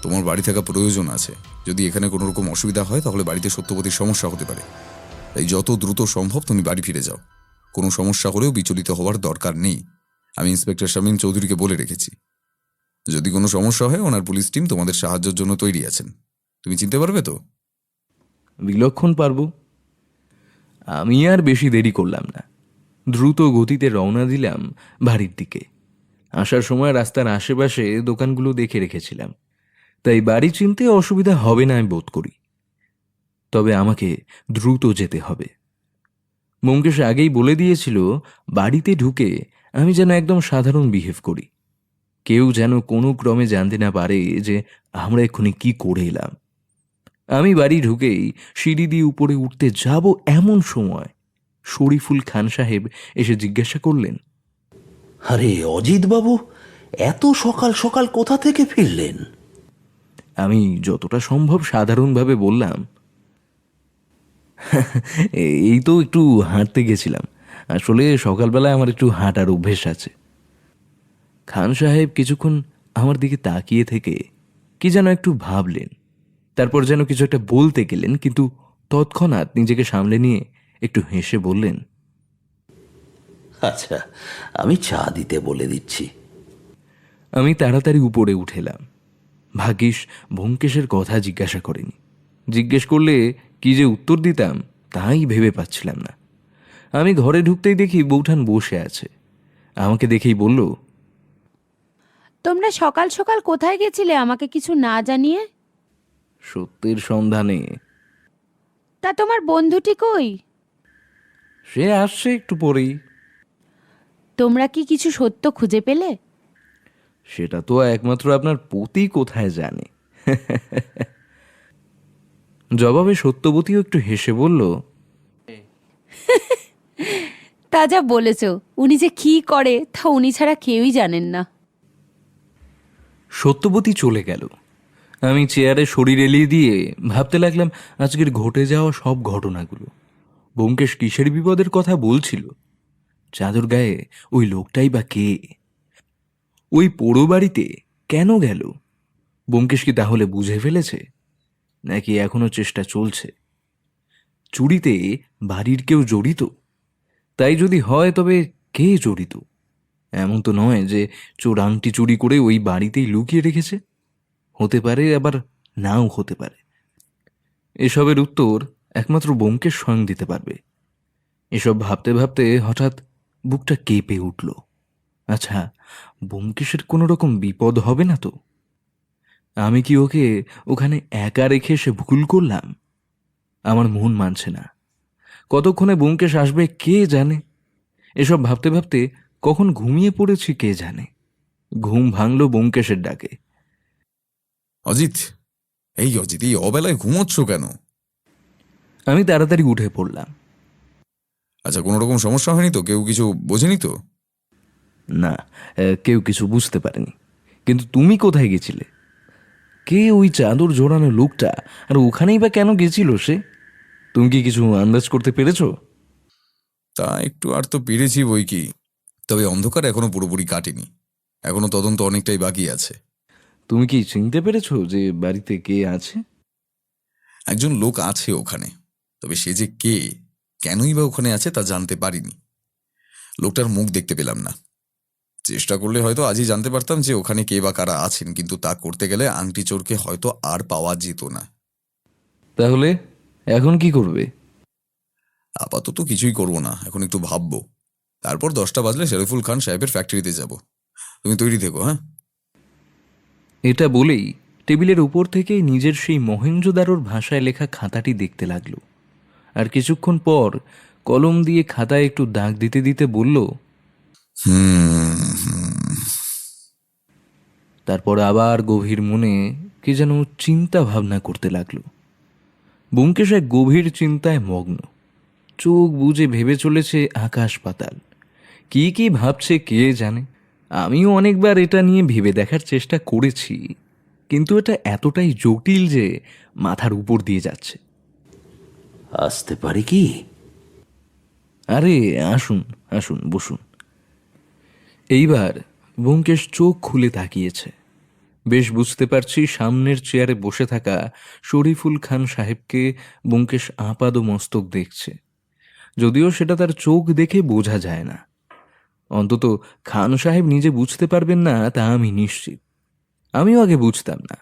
তোমার বাড়ি থাকা প্রয়োজন আছে। যদি এখানে কোনো রকম অসুবিধা হয় তাহলে বাড়িতে সত্যবতীর সমস্যা হতে পারে, তাই যত দ্রুত সম্ভব তুমি বাড়ি ফিরে যাও। কোনো সমস্যা হলেও বিচলিত হওয়ার দরকার নেই। আমি ইন্সপেক্টর শামীম চৌধুরীকে বলে রেখেছি, যদি কোনো সমস্যা হয় ওনার পুলিশ টিম তোমাদের সাহায্যের জন্য তৈরি আছেন। তুমি চিনতে পারবে তো? বিলক্ষণ পারবো। আমি আর বেশি দেরি করলাম না, দ্রুত গতিতে রওনা দিলাম বাড়ির দিকে। আসার সময় রাস্তার আশেপাশে দোকানগুলো দেখে রেখেছিলাম, তাই বাড়ি চিনতে অসুবিধা হবে না আমি বোধ করি। তবে আমাকে দ্রুত যেতে হবে। ব্যোমকেশ আগেই বলে দিয়েছিল বাড়িতে ঢুকে আমি যেন একদম সাধারণ বিহেভ করি, কেউ যেন কোনো ক্রমে জানতে না পারে যে আমরা এক্ষুনি কি করে এলাম। আমি বাড়ি ঢুকেই সিঁড়ি দিয়ে উপরে উঠতে যাব এমন সময় শরীফুল খান সাহেব এসে জিজ্ঞাসা করলেন, আরে অজিত বাবু, এত সকাল সকাল কোথা থেকে ফিরলেন? আমি যতটা সম্ভব সাধারণভাবে বললাম, এই তো একটু হাঁটতে গেছিলাম, আসলে সকালবেলায় আমার একটু হাঁটার অভ্যেস আছে। খান সাহেব কিছুক্ষণ আমার দিকে তাকিয়ে থেকে কি যেন একটু ভাবলেন, তারপর যেন কিছু একটা বলতে গেলেন, কিন্তু তৎক্ষণাৎ নিজেকে সামলে নিয়ে একটু হেসে বললেন, আচ্ছা, আমি চা দিতে বলে দিচ্ছি। আমি তাড়াতাড়ি উপরে উঠেলাম। ভাগ্যিস ব্যোমকেশের কথা জিজ্ঞাসা করেনি, জিজ্ঞেস করলে কি যে উত্তর দিতাম তাই ভেবে পাচ্ছিলাম না। আমি ঘরে ঢুকতেই দেখি বৌঠান বসে আছে। আমাকে দেখেই বলল, তোমরা সকাল সকাল কোথায় গেছিলে আমাকে কিছু না জানিয়ে? সত্যের সন্ধানে। তা তোমার বন্ধুটি কই? সে আসছে একটু পরেই। তোমরা কি কিছু সত্য খুঁজে পেলে? সেটা তো একমাত্র আপনার পতি কোথায় জানে। জবাবে সত্যবতীও একটু হেসে বলল, তা যা বলেছ, উনি যে কি করে তা উনি ছাড়া কেউই জানেন না। সত্যবতী চলে গেল। আমি চেয়ারে শরীর এলিয়ে দিয়ে ভাবতে লাগলাম আজকের ঘটে যাওয়া সব ঘটনাগুলো। ব্যোমকেশ কিসের বিপদের কথা বলছিল? চাদর গায়ে ওই লোকটাই বা কে? ওই পোড়ো বাড়িতে কেন গেল? ব্যোমকেশ কি তাহলে বুঝে ফেলেছে, নাকি এখনো চেষ্টা চলছে? চুরিতে বাড়ির কেউ জড়িত? তাই যদি হয় তবে কে জড়িত? এমন তো নয় যে চোর আংটি চুরি করে ওই বাড়িতেই লুকিয়ে রেখেছে। হতে পারে, আবার নাও হতে পারে। এসবের উত্তর একমাত্র ব্যোমকেশ স্বয়ং দিতে পারবে। এসব ভাবতে ভাবতে হঠাৎ বুকটা কেঁপে উঠল। আচ্ছা, ব্যোমকেশের কোনো রকম বিপদ হবে না তো? আমি কি ওকে ওখানে একা রেখে সে ভুল করলাম? আমার মন মানছে না। কতক্ষণে ব্যোমকেশ আসবে কে জানে। এসব ভাবতে ভাবতে কখন ঘুমিয়ে পড়েছি কে জানে। ঘুম ভাঙল ব্যোমকেশের ডাকে। অজিত, এই অজিত, এই অবেলায় ঘুমোচ্ছ কেন? আমি তাড়াতাড়ি উঠে পড়লাম। আচ্ছা, কোনো রকম সমস্যা হয়নি তো? কেউ কিছু বোঝেনি তো? না, কেউ কিছু বুঝতে পারেনি। কিন্তু তুমি কোথায় গেছিলে? কে ওই চাদর জোড়ানো লোকটা, আর ওখানেই বা কেন গেছিল সে? তুমি কি কিছু আন্দাজ করতে পেরেছো? তা একটু আর তো পেরেছি বই কি, তবে অন্ধকার এখনো পুরোপুরি কাটেনি। এখনো তদন্ত অনেকটাই বাকি আছে। তুমি কি চিনতে পেরেছো যে বাড়িতে কে আছে? একজন লোক আছে ওখানে, তবে সে যে কে, কেনই বা ওখানে আছে তা জানতে পারিনি। লোকটার মুখ দেখতে পেলাম না। চেষ্টা করলে হয়তো আজই জানতে পারতাম যে ওখানে কে বা কারা আছেন, কিন্তু তা করতে গেলে আংটি চোরকে হয়তো আর পাওয়া যেত না। তাহলে এখন কি করবে? আপাতত কিছুই করব না, এখন একটু ভাববো। তারপর 10টা বাজলে শরীফুল খান সাহেবের ফ্যাক্টরিতে যাব। তুমি তৈরি থেকো, হ্যাঁ? এটা বলেই টেবিলের উপর থেকে নিজের সেই মহেঞ্জোদারোর ভাষায় লেখা খাতাটি দেখতে লাগলো। আর কিছুক্ষণ পর কলম দিয়ে খাতায় একটু দাগ দিতে দিতে বলল, তারপর আবার গভীর মনে কি যেন চিন্তা ভাবনা করতে লাগলো। ব্যোমকেশ এক গভীর চিন্তায় মগ্ন। চোখ বুজে ভেবে চলেছে আকাশ পাতাল। কি কি ভাবছে কে জানে। আমিও অনেকবার এটা নিয়ে ভেবে দেখার চেষ্টা করেছি, কিন্তু এটা এতটাই জটিল যে মাথার উপর দিয়ে যাচ্ছে। আসতে পারি কি? আরে আসুন আসুন, বসুন। এইবার ব্যোমকেশ চোখ খুলে তাকিয়েছে। বেশ বুঝতে পারছি সামনের চেয়ারে বসে থাকা শরীফুল খান সাহেবকে ব্যোমকেশ আপাদ মস্তক দেখছে, যদিও সেটা তার চোখ দেখে বোঝা যায় না। অন্তত খান সাহেব নিজে বুঝতে পারবেন না তা আমি নিশ্চিত। আমিও আগে বুঝতাম না,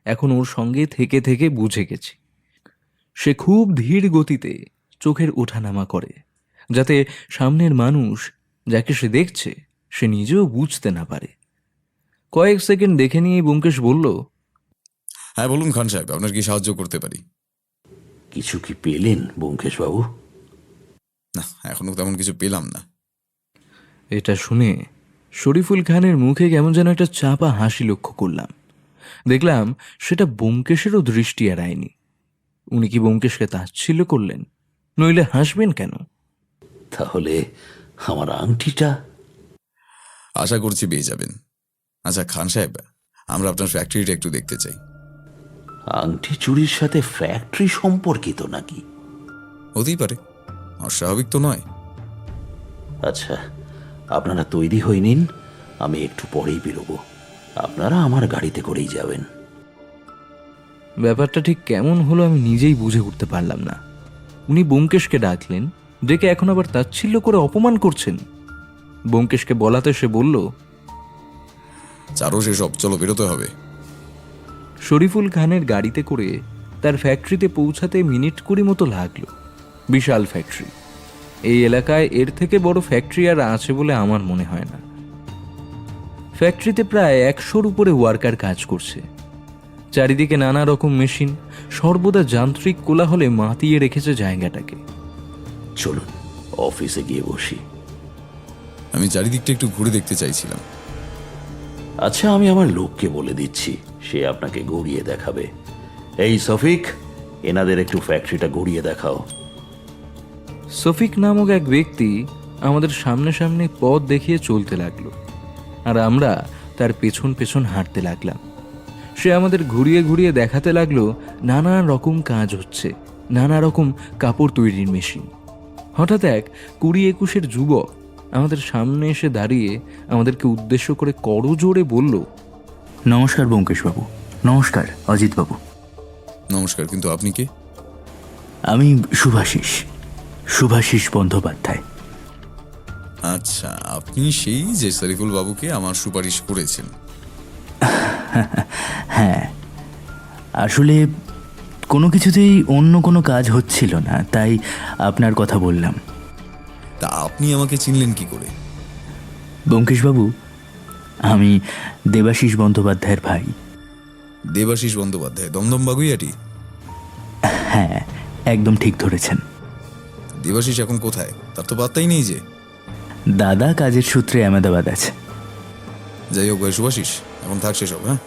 এখন ওর সঙ্গে থেকে থেকে বুঝে গেছি। সে খুব ধীর গতিতে চোখের ওঠানামা করে, যাতে সামনের মানুষ যাকে সে দেখছে সে নিজেও বুঝতে না পারে। কয়েক সেকেন্ড দেখে নিয়েই ব্যোমকেশ বলল, হ্যাঁ বলুন খান সাহেব, আপনার কি সাহায্য করতে পারি? কিছু কি পেলেন ব্যোমকেশবাবু? না, এখনো তেমন কিছু পেলাম না। এটা শুনে শরীফুল খানের মুখে কেমন যেন একটা চাপা হাসি লক্ষ্য করলাম। দেখলাম সেটা ব্যোমকেশেরও দৃষ্টি এড়ায়নি। উনি কি ব্যোমকেশকে তাচ্ছিল্য করলেন? নইলে হাসবেন কেন? তাহলে আমার আংটিটা? আশা করছি পেয়ে যাবেন। আচ্ছা খান সাহেব, আমরা আপনার ফ্যাক্টরিটা একটু দেখতে চাই। আংটি চুরির সাথে ফ্যাক্টরি সম্পর্কিত নাকি? হতেই পারে, অস্বাভাবিক তো নয়। আচ্ছা, আপনারা তৈরি হয়ে নিন, আমি একটু পরেই বেরোবো। আপনারা আমার গাড়িতে করেই যাবেন। ব্যাপারটা ঠিক কেমন হলো আমি নিজেই বুঝে উঠতে পারলাম না। উনি ব্যোমকেশকে ডাকলেন, ডেকে এখন আবার তাচ্ছিল্য করে অপমান করছেন। ব্যোমকেশকে বলাতে সে বলল, চারও সেসব, চলো বেরোতে হবে। শরীফুল খানের গাড়িতে করে তার ফ্যাক্টরিতে পৌঁছাতে মিনিট 20 মতো লাগলো। বিশাল ফ্যাক্টরি। এই এলাকায় এর থেকে বড় ফ্যাক্টরি আর আছে বলে আমার মনে হয় না। ফ্যাক্টরিতে প্রায় 100-র উপরে ওয়ার্কার কাজ করছে। চারিদিকে নানা রকম মেশিন, সর্বদা যান্ত্রিক কোলাহলে মাতিয়ে রেখেছে জায়গাটাকে। চলুন অফিসে গিয়ে বসি। আমি চারিদিকটা একটু ঘুরে দেখতে চাইছিলাম। আচ্ছা, আমি আমার লোককে বলে দিচ্ছি, সে আপনাকে ঘুরিয়ে দেখাবে। এই সফিক, এনাদের একটু ফ্যাক্টরিটা ঘুরিয়ে দেখাও। সফিক নামক এক ব্যক্তি আমাদের সামনে সামনে পথ দেখিয়ে চলতে লাগলো, আর আমরা তার পেছন পেছন হাঁটতে লাগলাম। সে আমাদের ঘুরিয়ে ঘুরিয়ে দেখাতে লাগলো নানা রকম কাজ হচ্ছে, নানা রকম কাপড় তৈরির মেশিন। হঠাৎ এক 20-21-এর যুবক আমাদের সামনে এসে দাঁড়িয়ে আমাদেরকে উদ্দেশ্য করে করজোড়ে বলল, নমস্কার ব্যোমকেশবাবু। নমস্কার অজিতবাবু। নমস্কার, কিন্তু আপনি কে? আমি শুভাশিস বন্দ্যোপাধ্যায়। আচ্ছা, আপনি সেই যে শরীফুল বাবুকে আমার সুপারিশ করেছেন? হ্যাঁ, আসলে কোনো কিছুতেই অন্য কোনো কাজ হচ্ছিল না, তাই আপনার কথা বললাম। তা আপনি আমাকে চিনলেন কি করে? ব্যোমকেশবাবু, আমি দেবাশিস বন্দ্যোপাধ্যায়ের ভাই। দেবাশিস বন্দ্যোপাধ্যায়, দমদম বাগুইয়াটি? হ্যাঁ, একদম ঠিক ধরেছেন। দেবাশিস এখন কোথায়? তার তো পাত্তাই নেই যে। দাদা কাজের সূত্রে আহমেদাবাদ আছে। যাই হোক ভাই সুভাশিস, এখন থাক সেসব। হ্যাঁ,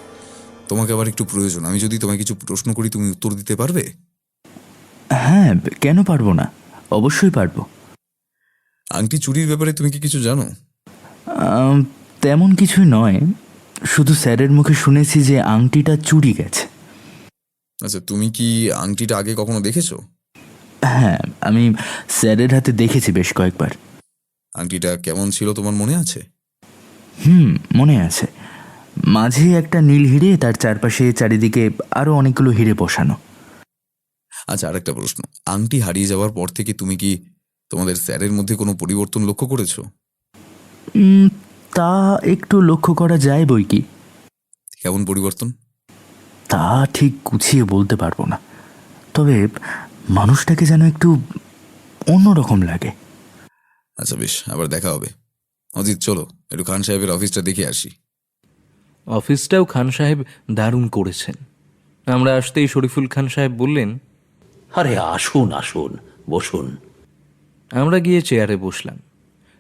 তোমাকে আবার একটু প্রয়োজন। আমি যদি তোমায় কিছু প্রশ্ন করি, তুমি উত্তর দিতে পারবে? হ্যাঁ, কেন পারবো না, অবশ্যই পারবো। আংটি চুরির ব্যাপারে তুমি কি কিছু জানো? তেমন কিছুই নয়, শুধু স্যারের মুখে শুনেছি যে আংটিটা চুরি গেছে। আচ্ছা, তুমি কি আংটিটা আগে কখনো দেখেছো? হ্যাঁ, আমি স্যারের হাতে দেখেছি বেশ কয়েকবার। আংটিটা কেমন ছিল তোমার মনে আছে? মনে আছে। মাঝে একটা নীল হিরে, তার চারপাশে চারিদিকে আরো অনেকগুলো হিরে বসানো। আচ্ছা, আরেকটা প্রশ্ন, আংটি হারিয়ে যাওয়ার পর থেকে তুমি কি তোমাদের স্যারের মধ্যে কোনো পরিবর্তন লক্ষ্য করেছো? তা একটু লক্ষ্য করা যায় বই কি। কেমন পরিবর্তন? তা ঠিক গুছিয়ে বলতে পারবো না, তবে মানুষটাকে যেন একটু অন্যরকম লাগে। আচ্ছা বেশ, আবার দেখা হবে। অজিত, চলো একটু খান সাহেবের অফিসটা দেখে আসি। অফিসটাও খান সাহেব দারুণ করেছেন। আমরা আসতেই শরীফুল খান সাহেব বললেন, আরে আসুন আসুন, বসুন। আমরা গিয়ে চেয়ারে বসলাম।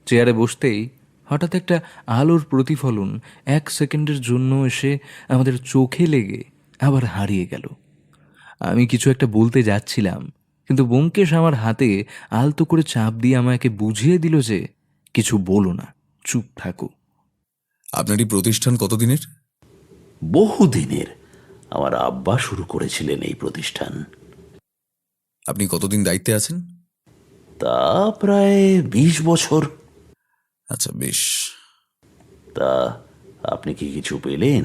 চেয়ারে বসতেই হঠাৎ একটা আলোর প্রতিফলন 1 সেকেন্ডের জন্য এসে আমাদের চোখে লেগে আবার হারিয়ে গেল। আমি কিছু একটা বলতে যাচ্ছিলাম, কিন্তু ব্যোমকেশ আমার হাতে আলতো করে চাপ দিয়ে আমাকে বুঝিয়ে দিল যে কিছু বলো না, চুপ থাকো। আপনার এই প্রতিষ্ঠান কতদিনের? বহুদিনের। আমার আব্বা শুরু করেছিলেন এই প্রতিষ্ঠান। আপনি কতদিন দায়িত্বে আছেন? তা প্রায় 20 বছর। আচ্ছা বেশ। তা আপনি কি কিছু পেলেন?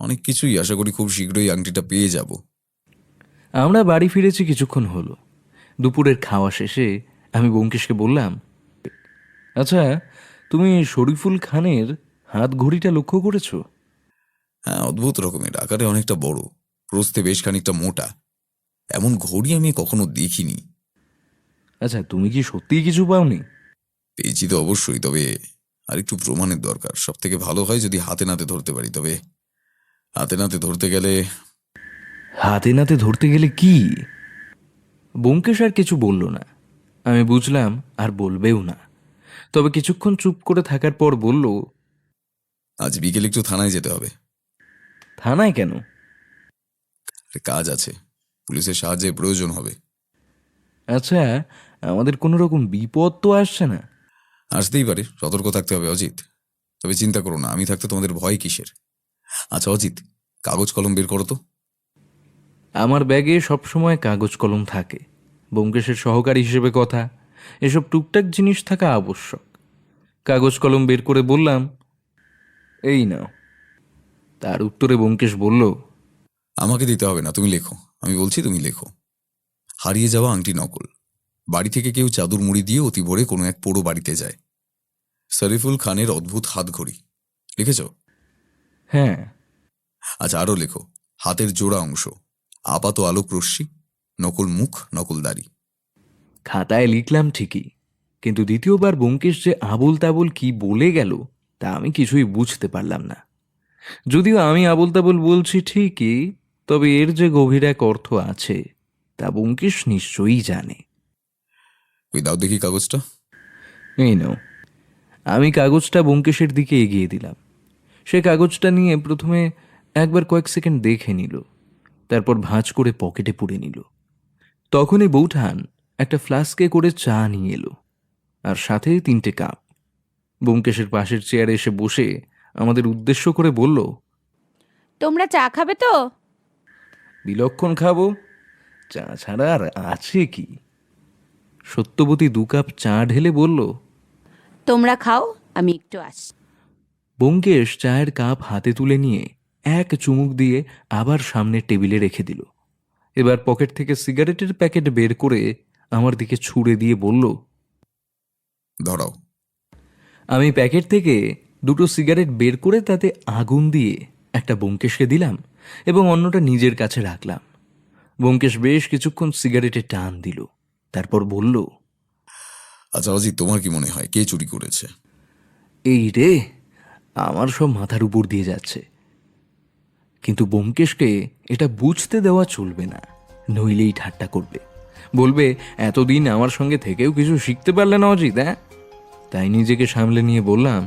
অনেক কিছুই, আশা করি খুব শীঘ্রই আংটিটা পেয়ে যাব। আমরা বাড়ি ফিরেছি কিছুক্ষণ হলো। দুপুরের খাওয়া শেষে আমি ব্যোমকেশকে বললাম, আচ্ছা তুমি শরীফুল খানের হাত ঘড়িটা লক্ষ্য করেছো? হ্যাঁ, অদ্ভুত রকমের, আকারে অনেকটা বড়, প্রস্থে বেশ খানিকটা মোটা। এমন ঘড়ি আমি কখনো দেখিনি। আচ্ছা তুমি কি সত্যিই কিছু পাওনি? পেয়েছি তো অবশ্যই, তবে আর একটু প্রমাণের দরকার। সব থেকে ভালো হয় যদি হাতে নাতে ধরতে পারি, তবে হাতে নাতে ধরতে গেলে হাতে নাতে ধরতে গেলে কি? ব্যোমকেশ আর কিছু বলল না। আমি বুঝলাম আর বলবেও না। তবে কিছুক্ষণ চুপ করে থাকার পর বলল, আজ বিকেলে একটু থানায় যেতে হবে। থানায় কেন? একটা কাজ আছে, পুলিশের সাহায্যে প্রয়োজন হবে। আচ্ছা, আমাদের কোনো রকম বিপদ তো আসছে না? আসতেই পারে, সতর্ক থাকতে হবে অজিত। তবে চিন্তা করো না, আমি থাকতে তোমাদের ভয় কিসের? আচ্ছা অজিত, কাগজ কলম বের করো তো। আমার ব্যাগে সবসময় কাগজ কলম থাকে। ব্যোমকেশের সহকারী হিসেবে কথা, এসব টুকটাক জিনিস থাকা আবশ্যক। কাগজ কলম বের করে বললাম, এই নাও। তার উত্তরে ব্যোমকেশ বলল, আমাকে দিতে হবে না, তুমি লেখো। আমি বলছি তুমি লেখো। হারিয়ে যাওয়া আংটি নকল। বাড়ি থেকে কেউ চাদর মুড়ি দিয়ে অতি ভোরে কোনো এক পোড়ো বাড়িতে যায়। শরীফুল খানের অদ্ভুত হাতঘড়ি। লিখেছ? হ্যাঁ। আচ্ছা আরও লেখো। হাতের জোড়া অংশ, আপাত আলোক রশ্মি, নকল মুখ, নকল দাড়ি। খাতায় লিখলাম ঠিকই, কিন্তু দ্বিতীয়বার ব্যোমকেশ যে আবোল তাবোল কি বলে গেল তা আমি কিছুই বুঝতে পারলাম না। যদিও আমি আবোল তাবোল বলছি ঠিকই, তবে এর যে গভীর এক অর্থ আছে তা ব্যোমকেশ নিশ্চয়ই জানে। ওই দাও দেখি কাগজটা। এই নাও। আমি কাগজটা ব্যোমকেশের দিকে এগিয়ে দিলাম। সে কাগজটা নিয়ে প্রথমে একবার কয়েক সেকেন্ড দেখে নিল, তারপর ভাঁজ করে পকেটে পুরে নিল। তখনই বৌঠান একটা ফ্লাস্কে করে চা নিয়ে এলো, আর সাথে 3টে কাপ। ব্যোমকেশের পাশের চেয়ারে এসে বসে আমাদের উদ্দেশ্য করে বলল, তোমরা চা খাবে তো? বিলক্ষণ খাবো, চা ছাড়া আর আছে কি? সত্যবতী 2 কাপ চা ঢেলে বলল, তোমরা খাও, আমি একটু আসি। ব্যোমকেশ চায়ের কাপ হাতে তুলে নিয়ে এক চুমুক দিয়ে আবার সামনের টেবিলে রেখে দিল। এবার পকেট থেকে সিগারেটের প্যাকেট বের করে আমার দিকে ছুঁড়ে দিয়ে বলল, ধরাও। আমি প্যাকেট থেকে 2টো সিগারেট বের করে তাতে আগুন দিয়ে একটা ব্যোমকেশকে দিলাম এবং অন্যটা নিজের কাছে রাখলাম। ব্যোমকেশ বেশ কিছুক্ষণ সিগারেটে টান দিল, তারপর বলল, আচ্ছা অজিত, তোমার কি মনে হয় কে চুরি করেছে? এই রে, আমার সব মাথার উপর দিয়ে যাচ্ছে। কিন্তু ব্যোমকেশকে এটা বুঝতে দেওয়া চলবে না, নইলেই ঠাট্টা করবে, বলবে এতদিন আমার সঙ্গে থেকেও কিছু শিখতে পারলে না অজিত। হ্যাঁ, তাই নিজেকে সামলে নিয়ে বললাম,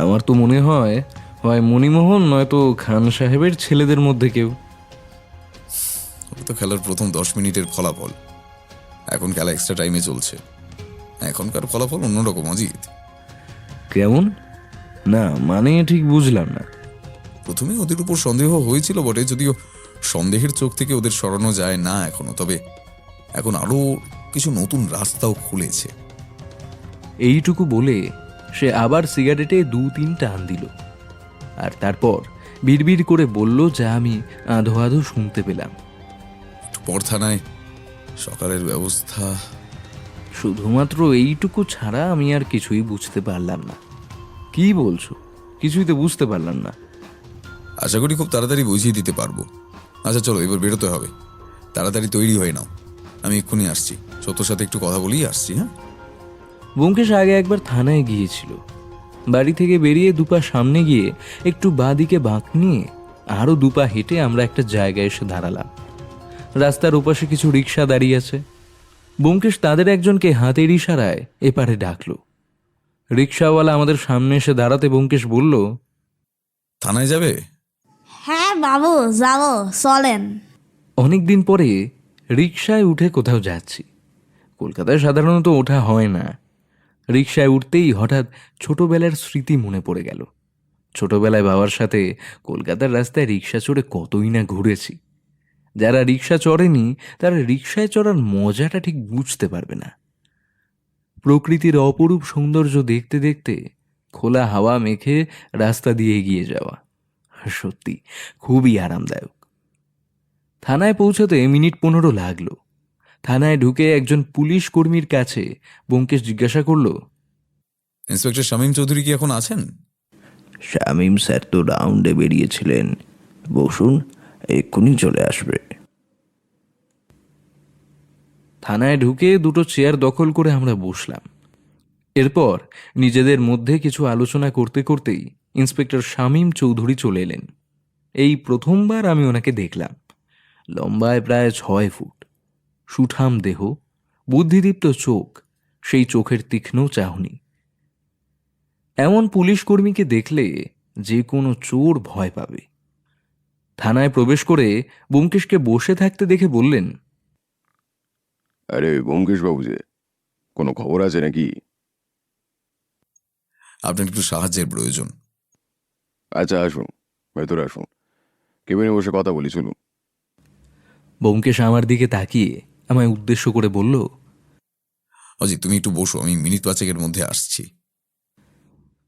আমার তো মনে হয় হয় মণিমোহন নয়তো খান সাহেবের ছেলেদের মধ্যে কেউ। ওটা তো খেলার প্রথম 10 মিনিটের ফলাফল। এখন খেলা এক্সট্রা টাইমে চলছে। এখনকার ফলাফল অন্যরকম অজিত। কেমন? না মানে ঠিক বুঝলাম না। প্রথমে ওদের উপর সন্দেহ হয়েছিল বটে, যদিও সন্দেহের চোখ থেকে ওদের সরানো যায় না এখনো। তবে এখন আরো কিছু নতুন রাস্তাও খুলেছে। এইটুকু বলে সে আবার সিগারেটে 2-3 টান দিল, আর তারপর বিড়বিড় করে বলল যা আমি আধো আধো শুনতে পেলাম। একটু পর থানায় সকালের ব্যবস্থা। শুধুমাত্র এইটুকু ছাড়া আমি আর কিছুই বুঝতে পারলাম না। কি বলছো? কিছুই তো বুঝতে পারলাম না। আশা করি খুব তাড়াতাড়ি বুঝিয়ে দিতে পারবো। আচ্ছা চলো, এবার বেরোতে হবে। তাড়াতাড়ি তৈরি হয়ে নাও, আমি এক্ষুনি আসছি। সত্যর সাথে একটু কথা বলেই আসছি। হ্যাঁ। ব্যোমকেশ আগে একবার থানায় গিয়েছিল। বাড়ি থেকে বেরিয়ে 2 পা সামনে গিয়ে একটু বাঁদিকে বাঁক নিয়ে আরও 2 পা হেঁটে আমরা একটা জায়গায় এসে দাঁড়ালাম। রাস্তার ওপাশে কিছু রিক্সা দাঁড়িয়ে আছে। ব্যোমকেশ তাদের একজনকে হাতের ইশারায় এপারে ডাকলো। রিক্সাওয়ালা আমাদের সামনে এসে দাঁড়াতে ব্যোমকেশ বলল, থানায় যাবে? হ্যাঁ বাবু, যাবো, চলেন। অনেকদিন পরে রিক্সায় উঠে কোথাও যাচ্ছি। কলকাতায় সাধারণত ওঠা হয় না। রিক্সায় উঠতেই হঠাৎ ছোটবেলার স্মৃতি মনে পড়ে গেল। ছোটবেলায় বাবার সাথে কলকাতার রাস্তায় রিক্সা চড়ে কতই না ঘুরেছি। যারা রিক্সা চড়েনি তারা রিক্সায় চড়ার মজাটা ঠিক বুঝতে পারবে না। প্রকৃতির অপরূপ সৌন্দর্য দেখতে দেখতে খোলা হাওয়া মেখে রাস্তা দিয়ে এগিয়ে যাওয়া সত্যি খুবই আরামদায়ক। থানায় পৌঁছতে মিনিট 15 লাগলো। থানায় ঢুকে একজন পুলিশ কর্মীর কাছে ব্যোমকেশ জিজ্ঞাসা করল, ইন্সপেক্টর শামীম চৌধুরী কি এখন আছেন? শামীম স্যার তো রাউন্ডে বেরিয়েছিলেন, বসুন, এক্ষুনি চলে আসবে। থানায় ঢুকে 2টো চেয়ার দখল করে আমরা বসলাম। এরপর নিজেদের মধ্যে কিছু আলোচনা করতে করতেই ইন্সপেক্টর শামীম চৌধুরী চলে এলেন। এই প্রথমবার আমি ওনাকে দেখলাম। লম্বায় প্রায় 6 ফুট, সুঠাম দেহ, বুদ্ধিদীপ্ত চোখ, সেই চোখের তীক্ষ্ণ চাহনি। এমন পুলিশ কর্মীকে দেখলে যে কোনো চোর ভয় পাবে। থানায় প্রবেশ করে ব্যোমকেশকে বসে থাকতে দেখে বললেন, আরে ব্যোমকেশ বাবু, যে কোনো খবর আছে নাকি? আপনার একটু সাহায্যের প্রয়োজন। আচ্ছা, আসুন, ভেতরে আসুন, কেবিনে বসে কথা বলি, চলুন। ব্যোমকেশ আমার দিকে তাকিয়ে আমায় উদ্দেশ্য করে বলল, অজিত, তুমি একটু বসো, আমি মিনিট 5-এর মধ্যে আসছি।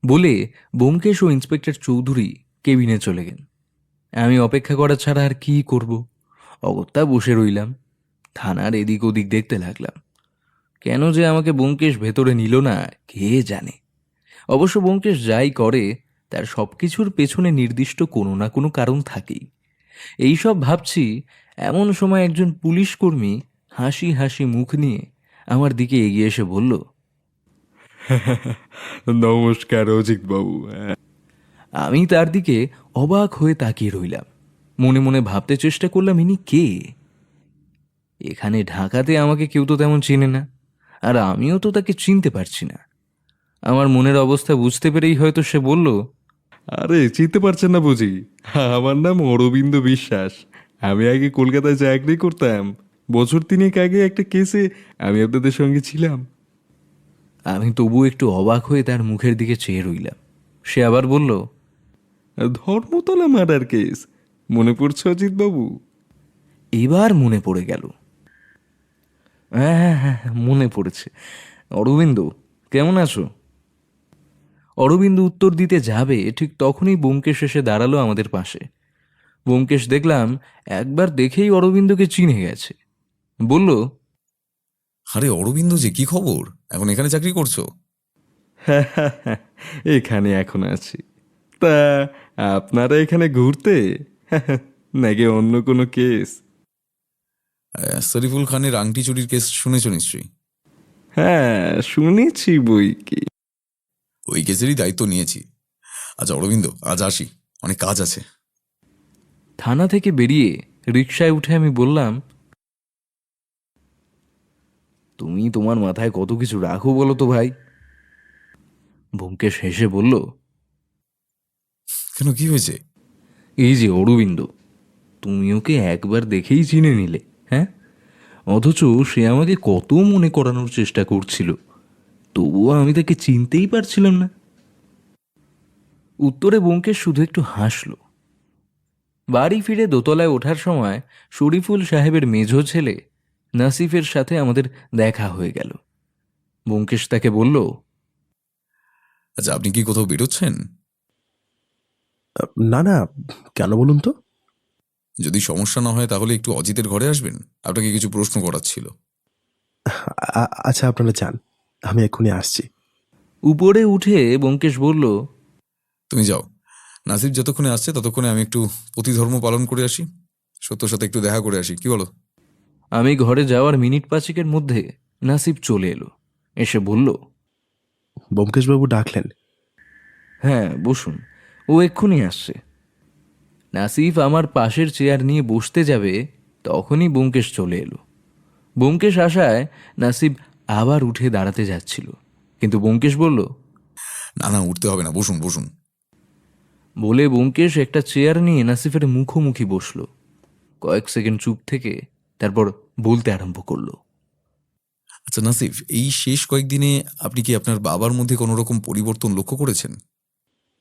বলে ব্যোমকেশ ও ইন্সপেক্টর চৌধুরী কেবিনে চলে গেলেন। আমি অপেক্ষা করা ছাড়া আর কি করব? অগত্যা বসে রইলাম। থানার এদিক ওদিক দেখতে লাগলাম। কেন যে আমাকে ব্যোমকেশ ভেতরে নিল না কে জানে। অবশ্য ব্যোমকেশ যাই করে তার সব কিছুর পেছনে নির্দিষ্ট কোনো না কোনো কারণ থাকেই। এইসব ভাবছি, এমন সময় একজন পুলিশ কর্মী হাসি হাসি মুখ নিয়ে আমার দিকে এগিয়ে এসে বলল, নমস্কার অজিত বাবু। আমি তার দিকে অবাক হয়ে তাকিয়ে রইলাম। মনে মনে ভাবতে চেষ্টা করলাম, ইনি কে? এখানে ঢাকাতে আমাকে কেউ তো তেমন চেনে না, আর আমিও তো তাকে চিনতে পারছি না। আমার মনের অবস্থা বুঝতে পেরেই হয়তো সে বলল, আরে চিনতে পারছেন না বুঝি? আমার নাম অরবিন্দ বিশ্বাস। আমি আগে কলকাতায় চাকরি করতাম। বছর 3 আগে একটা কেসে আমি আপনাদের সঙ্গে ছিলাম। আমি তবু একটু অবাক হয়ে তার মুখের দিকে চেয়ে রইলাম। সে আবার বলল, ধর্মতলা মার্ডার কেস মনে পড়ছে অজিত বাবু? এবার মনে পড়ে গেল। হ্যাঁ হ্যাঁ হ্যাঁ, মনে পড়েছে। অরবিন্দ, কেমন আছো? অরবিন্দ উত্তর দিতে যাবে, ঠিক তখনই ব্যোমকেশ এসে দাঁড়ালো আমাদের পাশে। ব্যোমকেশ দেখলাম একবার দেখেই অরবিন্দকে চিনে গেছে। বলল, আরে অরবিন্দ, যে কি খবর? এখন এখানে চাকরি করছো? এখানে এখন আছি। তা আপনারা এখানে ঘুরতে নাকি অন্য কোনো কেস? শরীফুল খানের আংটি চুরির কেস শুনেছো নিশ্চয়ই? হ্যাঁ, শুনেছি বই কি। ওই কেসেরই দায়িত্ব নিয়েছি। আচ্ছা অরবিন্দ, আজ আসি, অনেক কাজ আছে। থানা থেকে বেরিয়ে রিকশায় উঠে আমি বললাম, তুমি তোমার মাথায় কত কিছু রাখো বলো তো ভাই। ব্যোমকেশ হেসে বলল, কেন, কি হয়েছে? এই যে অরবিন্দ, তুমি ওকে একবার দেখেই চিনে নিলে, হ্যাঁ? অথচ সে আমাকে কত মনে করানোর চেষ্টা করছিল, তবুও আমি তাকে চিনতেই পারছিলাম না। উত্তরে ব্যোমকেশ শুধু একটু হাসল। বাড়ি ফিরে দোতলায় ওঠার সময় শরীফুল সাহেবের মেঝো ছেলে নাসিফের সাথে আমাদের দেখা হয়ে গেল। ব্যোমকেশ তাকে বলল, আচ্ছা, আপনি কি কোথাও বেরোচ্ছেন? না না, কেন বলুন তো? যদি সমস্যা না হয় তাহলে একটু অজিতের ঘরে আসবেন, আপনাকে কিছু প্রশ্ন করার ছিল। আচ্ছা, আপনারা যান, আমি এক্ষুনি আসছি। উপরে উঠে ব্যোমকেশ বলল, তুমি যাও, নাসিফ যতক্ষণে আসছে ততক্ষণে আমি একটু প্রতিধর্ম পালন করে আসি, সত্যর সাথে একটু দেখা করে আসি, কি বলো? আমি ঘরে যাওয়ার মিনিট 5-এর মধ্যে নাসিফ চলে এলো। এসে বলল, ব্যোমকেশবাবু ডাকলেন? হ্যাঁ বসুন, ও এক্ষুনি আসছে। নাসিফ আমার পাশের চেয়ার নিয়ে বসতে যাবে, তখনই ব্যোমকেশ চলে এলো। ব্যোমকেশ আসায় নাসিফ আবার উঠে দাঁড়াতে যাচ্ছিল, কিন্তু ব্যোমকেশ বলল, না না, উঠতে হবে না, বসুন বসুন। বলে ব্যোমকেশ একটা চেয়ার নিয়ে নাসিফের মুখোমুখি বসলো। কয়েক সেকেন্ড চুপ থেকে তারপর বলতে আরম্ভ করলো, আচ্ছা নাসিফ, এই শেষ কয়েকদিনে আপনি কি আপনার বাবার মধ্যে কোনো রকম পরিবর্তন লক্ষ্য করেছেন?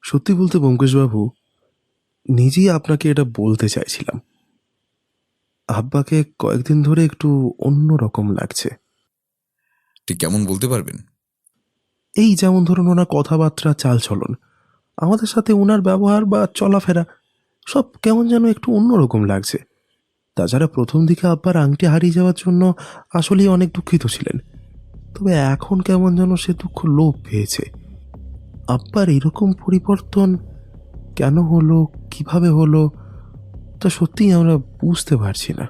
সত্যি বলতে ব্যোমকেশবাবু, নিজেই আপনাকে এটা বলতে চাইছিলাম। আব্বাকে কয়েকদিন ধরে একটু অন্য রকম লাগছে। ঠিক কেমন বলতে পারবেন? এই যেমন ধরুন ওনার কথাবার্তা, চালচলন, আমাদের সাথে ওনার ব্যবহার বা চলাফেরা, সব কেমন যেন একটু অন্যরকম লাগছে। তাছাড়া প্রথম দিকে আব্বার আংটি হারিয়ে যাওয়ার জন্য আসলেই অনেক দুঃখিত ছিলেন, তবে এখন কেমন যেন সে দুঃখ লোপ পেয়েছে। আব্বার এরকম পরিবর্তন কেন হলো, কিভাবে হলো, তা সত্যিই আমরা বুঝতে পারছি না।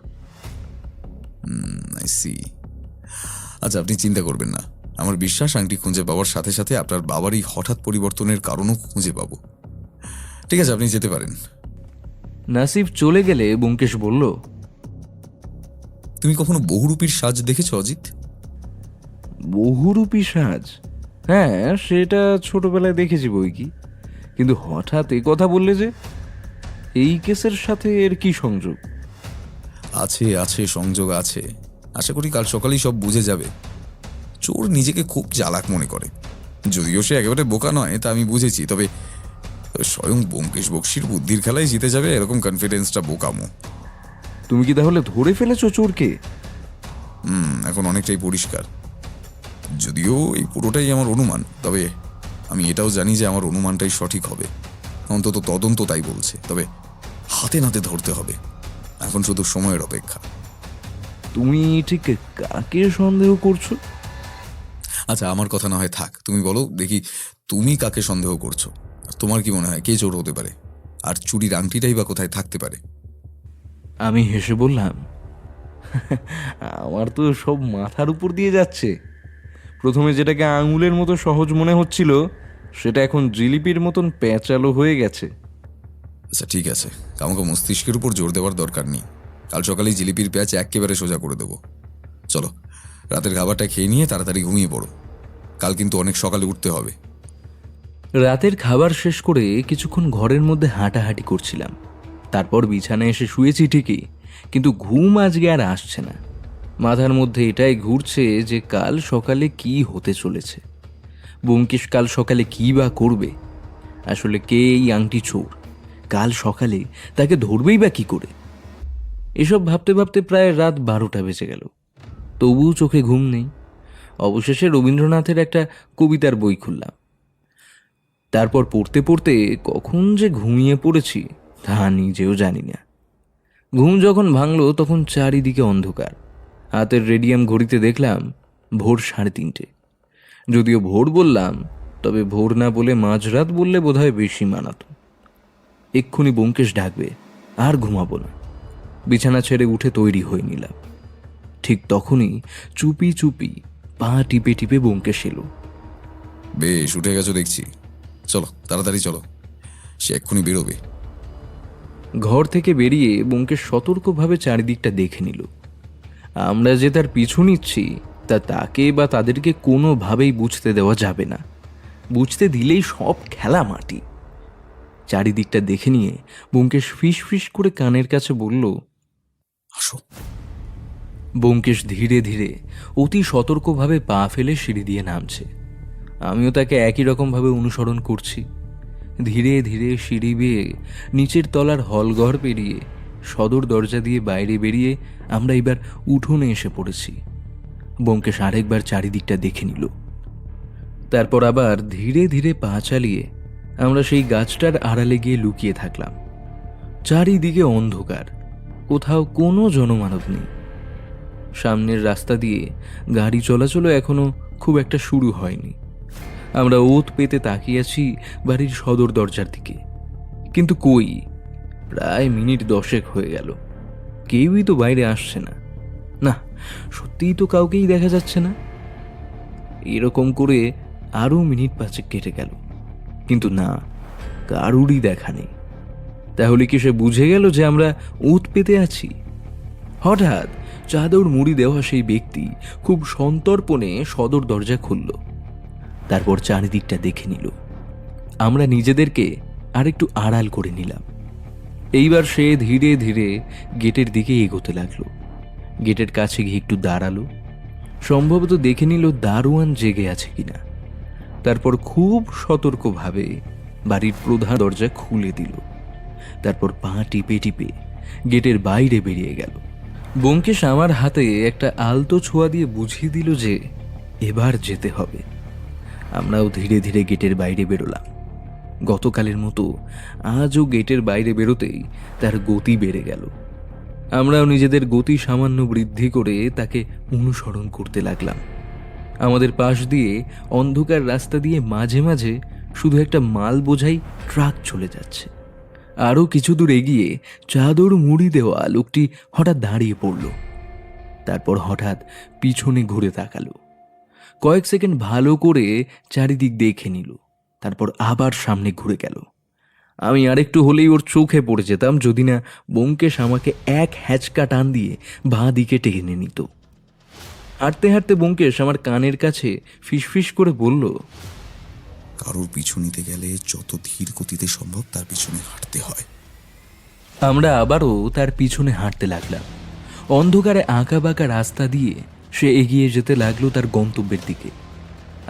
I see. আচ্ছা, আপনি চিন্তা করবেন না, আমার বিশ্বাস আংটি খুঁজে পাওয়ার সাথে সাথে আপনার বাবার এই হঠাৎ পরিবর্তনের কারণও খুঁজে পাবো। ঠিক আছে, আপনি যেতে পারেন। নাসিব চলে গেলে ব্যোমকেশ বলল, তুমি কখনো বহুরূপীর সাজ দেখেছ অজিত? বহুরূপী সাজ? হ্যাঁ, সেটা ছোটবেলায় দেখেছি বই কি, কিন্তু হঠাৎ এ কথা বললে যে, এই কেসের সাথে এর কি সংযোগ? আছে আছে, সংযোগ আছে। আশা করি কাল সকালেই সব বুঝে যাবে। চোর নিজেকে খুব চালাক মনে করে, যদিও সে একেবারে বোকা নয় তা আমি বুঝেছি। তবে স্বয়ং ব্যোমকেশ বক্সির বুদ্ধির খেলায় জিতে যাবে এরকম কনফিডেন্সটা বোকামো। তুমি কি তাহলে ধরে ফেলেছো চোরকে? এখন অনেকটাই পরিষ্কার, যদিও এই পুরোটাই আমার অনুমান। তবে আমি এটাও জানি যে আমার অনুমানটাই সঠিক হবে, অন্তত তদন্ত তাই বলছে। তবে হাতে নাতে ধরতে হবে, এখন শুধু সময়ের অপেক্ষা। তুমি ঠিক কাকে সন্দেহ করছো? আচ্ছা, আমার কথা না হয় থাক, তুমি বলো দেখি, তুমি কাকে সন্দেহ করছো? তোমার কি মনে হয় কে চোর হতে পারে? আর চুরির আংটিটাই বা কোথায় থাকতে পারে? আমি হেসে বললাম, আমার তো সব মাথার উপর দিয়ে যাচ্ছে। প্রথমে যেটাকে আঙুলের মতো সহজ মনে হচ্ছিল, সেটা এখন জিলিপির মতন প্যাঁচালো হয়ে গেছে। আচ্ছা ঠিক আছে, আমাকে মস্তিষ্কের উপর জোর দেওয়ার দরকার নেই। কাল সকালেই জিলিপির প্যাঁচ একেবারে সোজা করে দেবো। চলো, রাতের খাবারটা খেয়ে নিয়ে তাড়াতাড়ি ঘুমিয়ে পড়ো, কাল কিন্তু অনেক সকালে উঠতে হবে। রাতের খাবার শেষ করে কিছুক্ষণ ঘরের মধ্যে হাঁটাহাঁটি করছিলাম, তারপর বিছানায় এসে শুয়েছি ঠিকই, কিন্তু ঘুম আজকে আর আসছে না। মাথার মধ্যে এটাই ঘুরছে যে কাল সকালে কি হতে চলেছে, ব্যোমকেশ কাল সকালে কি বা করবে, আসলে কে এই আংটি চোর, কাল সকালে তাকে ধরবেই বা কি করে। এসব ভাবতে ভাবতে প্রায় রাত 12টা বেজে গেল, তবুও চোখে ঘুম নেই। অবশেষে রবীন্দ্রনাথের একটা কবিতার বই খুললাম, তারপর পড়তে পড়তে কখন যে ঘুমিয়ে পড়েছি তা নিজেও জানি না। ঘুম যখন ভাঙলো তখন চারিদিকে অন্ধকার। হাতের রেডিয়াম ঘড়িতে দেখলাম ভোর 3:30। যদিও ভোর বললাম, তবে ভোর না বলে মাঝরাত বললে বোধহয় বেশি মানাতো। এক্ষুনি ব্যোমকেশ ডাকবে, আর ঘুমাবো না। বিছানা ছেড়ে উঠে তৈরি হয়ে নিলাম। ঠিক তখনই চুপি চুপি পা টিপে টিপে ব্যোমকেশ এলো। বেশ, উঠে গেছো দেখছি, চলো তাড়াতাড়ি চলো, সে এক্ষুনি বেরোবে। ঘর থেকে বেরিয়ে ব্যোমকেশ সতর্কভাবে চারিদিকটা দেখে নিল। আমরা যে তার পিছু নিচ্ছি তা তাকে বা তাদেরকে কোনোভাবেই বুঝতে দেওয়া যাবে না, বুঝতে দিলেই সব খেলা মাটি। চারিদিকটা দেখে নিয়ে ব্যোমকেশ ফিস ফিস করে কানের কাছে বলল, আসো। ব্যোমকেশ ধীরে ধীরে অতি সতর্কভাবে পা ফেলে সিঁড়ি দিয়ে নামছে। আমিও তাকে একই রকমভাবে অনুসরণ করছি। ধীরে ধীরে সিঁড়ি বেয়ে নিচের তলার হলঘর পেরিয়ে সদর দরজা দিয়ে বাইরে বেরিয়ে আমরা এবার উঠোনে এসে পড়েছি। ব্যোমকেশ আরেকবার চারিদিকটা দেখে নিল, তারপর আবার ধীরে ধীরে পা চালিয়ে আমরা সেই গাছটার আড়ালে গিয়ে লুকিয়ে থাকলাম। চারিদিকে অন্ধকার, কোথাও কোনো জনমানব নেই। সামনের রাস্তা দিয়ে গাড়ি চলাচলও এখনো খুব একটা শুরু হয়নি। আমরা ওত পেতে তাকিয়েছি বাড়ির সদর দরজার দিকে, কিন্তু কই, প্রায় মিনিট 10 হয়ে গেল, কেউই তো বাইরে আসছে না। না, সত্যিই তো কাউকেই দেখা যাচ্ছে না। এরকম করে আরও মিনিট 5 কেটে গেল, কিন্তু না, কারুরই দেখা নেই। তাহলে কি সে বুঝে গেল যে আমরা ওত পেতে আছি? হঠাৎ চাদর মুড়ি দেওয়া সেই ব্যক্তি খুব সন্তর্পণে সদর দরজা খুলল, তারপর চারিদিকটা দেখে নিল। আমরা নিজেদেরকে আরেকটু আড়াল করে নিলাম। এইবার সে ধীরে ধীরে গেটের দিকে এগোতে লাগলো। গেটের কাছে গিয়ে একটু দাঁড়ালো, সম্ভবত দেখে নিল দারোয়ান জেগে আছে কিনা। তারপর খুব সতর্কভাবে বাড়ির প্রধান দরজা খুলে দিল, তারপর পা টিপে টিপে গেটের বাইরে বেরিয়ে গেল। ব্যোমকেশ আমার হাতে একটা আলতো ছোঁয়া দিয়ে বুঝিয়ে দিল যে এবার যেতে হবে। আমরাও ধীরে ধীরে গেটের বাইরে বেরোলাম। গতকালের মতো আজও গেটের বাইরে বেরোতেই তার গতি বেড়ে গেল। আমরাও নিজেদের গতি সামান্য বৃদ্ধি করে তাকে অনুসরণ করতে লাগলাম। আমাদের পাশ দিয়ে অন্ধকার রাস্তা দিয়ে মাঝে মাঝে শুধু একটা মাল বোঝাই ট্রাক চলে যাচ্ছে। আরও কিছু দূর এগিয়ে চাদর মুড়ি দেওয়া লোকটি হঠাৎ দাঁড়িয়ে পড়ল, তারপর হঠাৎ পিছনে ঘুরে তাকালো। কয়েক সেকেন্ড ভালো করে চারিদিক দেখে নিল, তারপর আবার সামনে ঘুরে গেল। আমি আরেকটু হলেই ওর চোখে পড়ে যেতাম যদি না ব্যোমকেশ আমাকে এক হ্যাচকা টান দিয়ে বাঁ দিকে টেনে নিত। হাঁটতে হাঁটতে ব্যোমকেশ আমার কানের কাছে ফিসফিস করে বলল, কারোর পিছু নিতে গেলে যত ধীর গতিতে সম্ভব তার পিছনে হাঁটতে হয়। আমরা আবারও তার পিছনে হাঁটতে লাগলাম। অন্ধকারে আঁকা বাঁকা রাস্তা দিয়ে সে এগিয়ে যেতে লাগলো তার গন্তব্যের দিকে।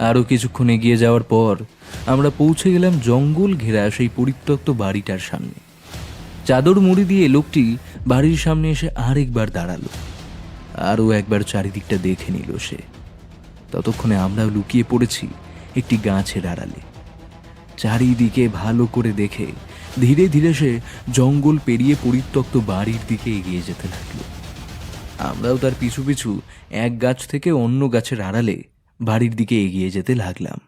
আরও কিছুক্ষণ এগিয়ে যাওয়ার পর আমরা পৌঁছে গেলাম জঙ্গল ঘেরা সেই পরিত্যক্ত বাড়িটার সামনে। চাদর মুড়ি দিয়ে লোকটি বাড়ির সামনে এসে আরেকবার দাঁড়ালো, আরও একবার চারিদিকটা দেখে নিল সে। ততক্ষণে আমরাও লুকিয়ে পড়েছি একটি গাছের আড়ালে। চারিদিকে ভালো করে দেখে ধীরে ধীরে সে জঙ্গল পেরিয়ে পরিত্যক্ত বাড়ির দিকে এগিয়ে যেতে লাগলো। আমরাও তার পিছু পিছু এক গাছ থেকে অন্য গাছের আড়ালে বাড়ির দিকে এগিয়ে যেতে লাগলাম।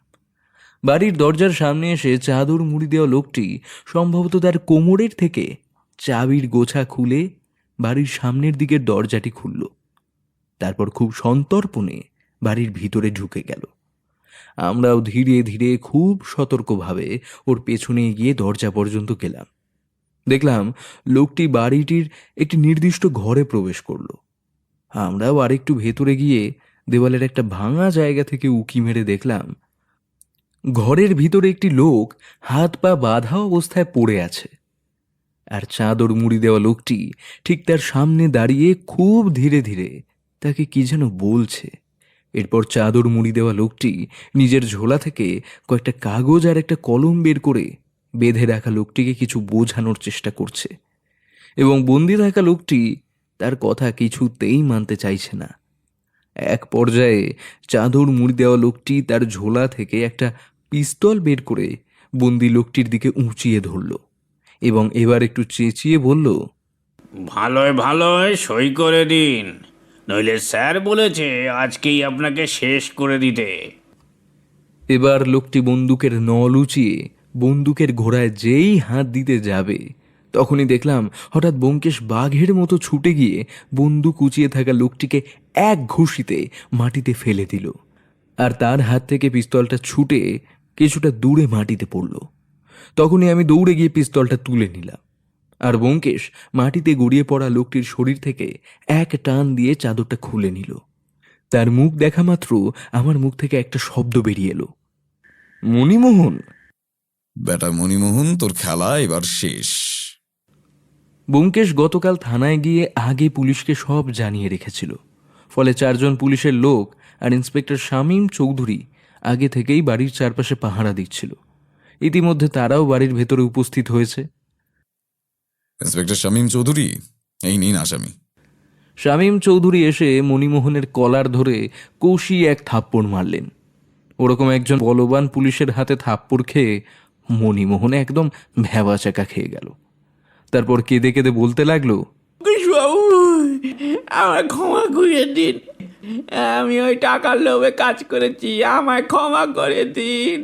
বাড়ির দরজার সামনে এসে চাদর মুড়ি দেওয়া লোকটি সম্ভবত তার কোমরের থেকে চাবির গোছা খুলে বাড়ির সামনের দিকের দরজাটি খুলল। তারপর খুব সন্তর্পণে বাড়ির ভিতরে ঢুকে গেল। আমরাও ধীরে ধীরে খুব সতর্কভাবে ওর পেছনে গিয়ে দরজা পর্যন্ত গেলাম। দেখলাম লোকটি বাড়িটির একটি নির্দিষ্ট ঘরে প্রবেশ করলো। আমরাও আরেকটু ভেতরে গিয়ে দেওয়ালের একটা ভাঙা জায়গা থেকে উকি মেরে দেখলাম ঘরের ভিতরে একটি লোক হাত পা বাঁধা অবস্থায় পড়ে আছে, আর চাদর মুড়ি দেওয়া লোকটি ঠিক তার সামনে দাঁড়িয়ে খুব ধীরে ধীরে তাকে কি যেন বলছে। এরপর চাদর মুড়ি দেওয়া লোকটি নিজের ঝোলা থেকে কয়েকটা কাগজ আর একটা কলম বের করে বেঁধে রাখা লোকটিকে কিছু বোঝানোর চেষ্টা করছে, এবং বন্দি থাকা লোকটি তার কথা কিছুতেই মানতে চাইছে না। এক পর্যায়ে চাদর মুড়ি দেওয়া লোকটি তার ঝোলা থেকে একটা পিস্তল বের করে বন্দি লোকটির দিকে উঁচিয়ে ধরল এবং এবার একটু চেঁচিয়ে বলল, ভালোই ভালোই সই করে দিন, নইলে স্যার বলেছে আজকেই আপনাকে শেষ করে দিতে। এবার লোকটি বন্দুকের নল উঁচিয়ে বন্দুকের ঘোড়ায় যেই হাত দিতে যাবে, তখনই দেখলাম হঠাৎ ব্যোমকেশ বাঘের মতো ছুটে গিয়ে বন্দুক উঁচিয়ে থাকা লোকটিকে এক ঘুষিতে মাটিতে ফেলে দিল, আর তার হাত থেকে পিস্তলটা ছুটে কিছুটা দূরে মাটিতে পড়ল। তখনই আমি দৌড়ে গিয়ে পিস্তলটা তুলে নিলাম, আর ব্যোমকেশ মাটিতে গড়িয়ে পড়া লোকটির শরীর থেকে এক টান দিয়ে চাদরটা খুলে নিল। তার মুখ দেখা মাত্র আমার মুখ থেকে একটা শব্দ বেরিয়ে এলো, মণিমোহন। বেটা মণিমোহন, তোর খেলা এবার শেষ। ব্যোমকেশ গতকাল থানায় গিয়ে আগে পুলিশকে সব জানিয়ে রেখেছিল, ফলে 4 জন পুলিশের লোক আর ইন্সপেক্টর শামীম চৌধুরী আগে থেকেই বাড়ির চারপাশে পাহারা দিচ্ছিল। ইতিমধ্যে তারাও বাড়ির ভেতরে উপস্থিত হয়েছে। ইন্সপেক্টর শামীম চৌধুরী, এই নিন আসামি। শামীম চৌধুরী এসে মণিমোহনের কলার ধরে কষিয়ে এক থাপ্পড় মারলেন। ওরকম একজন বলবান পুলিশের হাতে থাপ্পড় খেয়ে মণিমোহন একদম ভ্যাবাচাকা খেয়ে গেল। তারপর কেঁদে কেঁদে বলতে লাগলো, বাবু, আমার ক্ষমা করে দিন, আমি ওই টাকার লোভে কাজ করেছি, আমায় ক্ষমা করে দিন।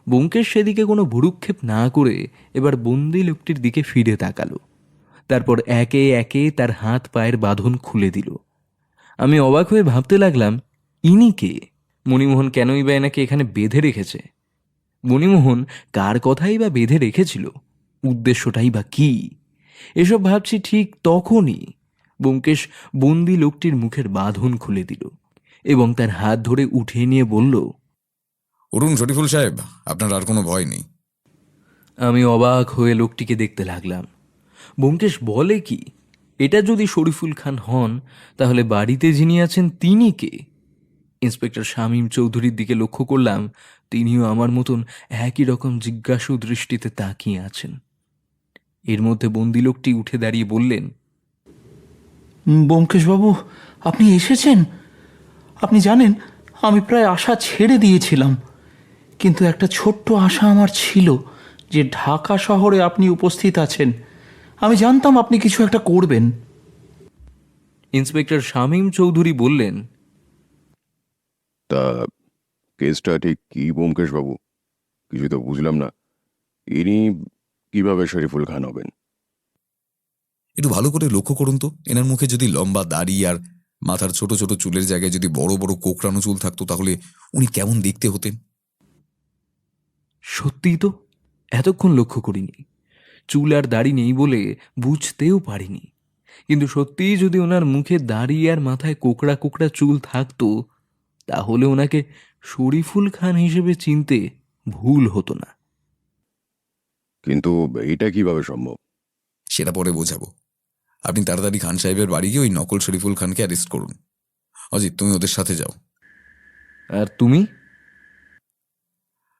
ব্যোমকেশ সেদিকে কোনো ভ্রুক্ষেপ না করে এবার বন্দি লোকটির দিকে ফিরে তাকালো। তারপর একে একে তার হাত পায়ের বাঁধন খুলে দিল। আমি অবাক হয়ে ভাবতে লাগলাম, ইনি কে? মণিমোহন কেনই বা এনাকে এখানে বেঁধে রেখেছে? মণিমোহন কার কথাই বা বেঁধে রেখেছিল? উদ্দেশ্যটাই বা কি? এসব ভাবছি ঠিক তখনই ব্যোমকেশ বন্দি লোকটির মুখের বাঁধন খুলে দিল এবং তার হাত ধরে উঠিয়ে নিয়ে বলল, অরুণ শরীফুল সাহেব, আপনার আর কোনো ভয় নেই। আমি অবাক হয়ে লোকটিকে দেখতে লাগলাম। ব্যোমকেশ বলে কি, এটা যদি শরীফুল খান হন তাহলে বাড়িতে যিনি আছেন তিনি কে? ইন্সপেক্টর শামীম চৌধুরীর দিকে লক্ষ্য করলাম, তিনিও আমার মতন একই রকম জিজ্ঞাসু দৃষ্টিতে তাকিয়ে আছেন। এর মধ্যে বন্দি লোকটি উঠে দাঁড়িয়ে বললেন, ব্যোমকেশবাবু, আপনি এসেছেন? আপনি জানেন, আমি প্রায় আশা ছেড়ে দিয়েছিলাম, কিন্তু একটা ছোট্ট আশা আমার ছিল যে ঢাকা শহরে আপনি উপস্থিত আছেন। আমি জানতাম আপনি কিছু একটা করবেন। ইন্সপেক্টর শামীম চৌধুরী বললেন, তা কেসটা ঠিক কি ব্যোমকেশবাবু? কিছু তো বুঝলাম না। ইনি কিভাবে শরীফুল খান হবেন? একটু ভালো করে লক্ষ্য করুন তো, এনার মুখে যদি লম্বা দাড়ি আর মাথার ছোট ছোট চুলের জায়গায় যদি বড় বড় কোকড়ানো চুল থাকতো তাহলে উনি কেমন দেখতে হতেন? সত্যিই তো, এতক্ষণ লক্ষ্য করিনি। চুল আর দাড়ি নেই বলে বুঝতেও পারিনি, কিন্তু সত্যিই যদি ওনার মুখে দাড়ি আর মাথায় কোকড়া কোকড়া চুল থাকতো তাহলে ওনাকে শরীফুল খান হিসেবে চিনতে ভুল হতো না। কিন্তু এইটা কিভাবে সম্ভব? সেটা পরে বোঝাবো। আপনি তাড়াতাড়ি খান সাহেবের বাড়ি গিয়ে ওই নকল শরীফুল খানকে অ্যারেস্ট করুন। অজিত, তুমি ওদের সাথে যাও। আর তুমি?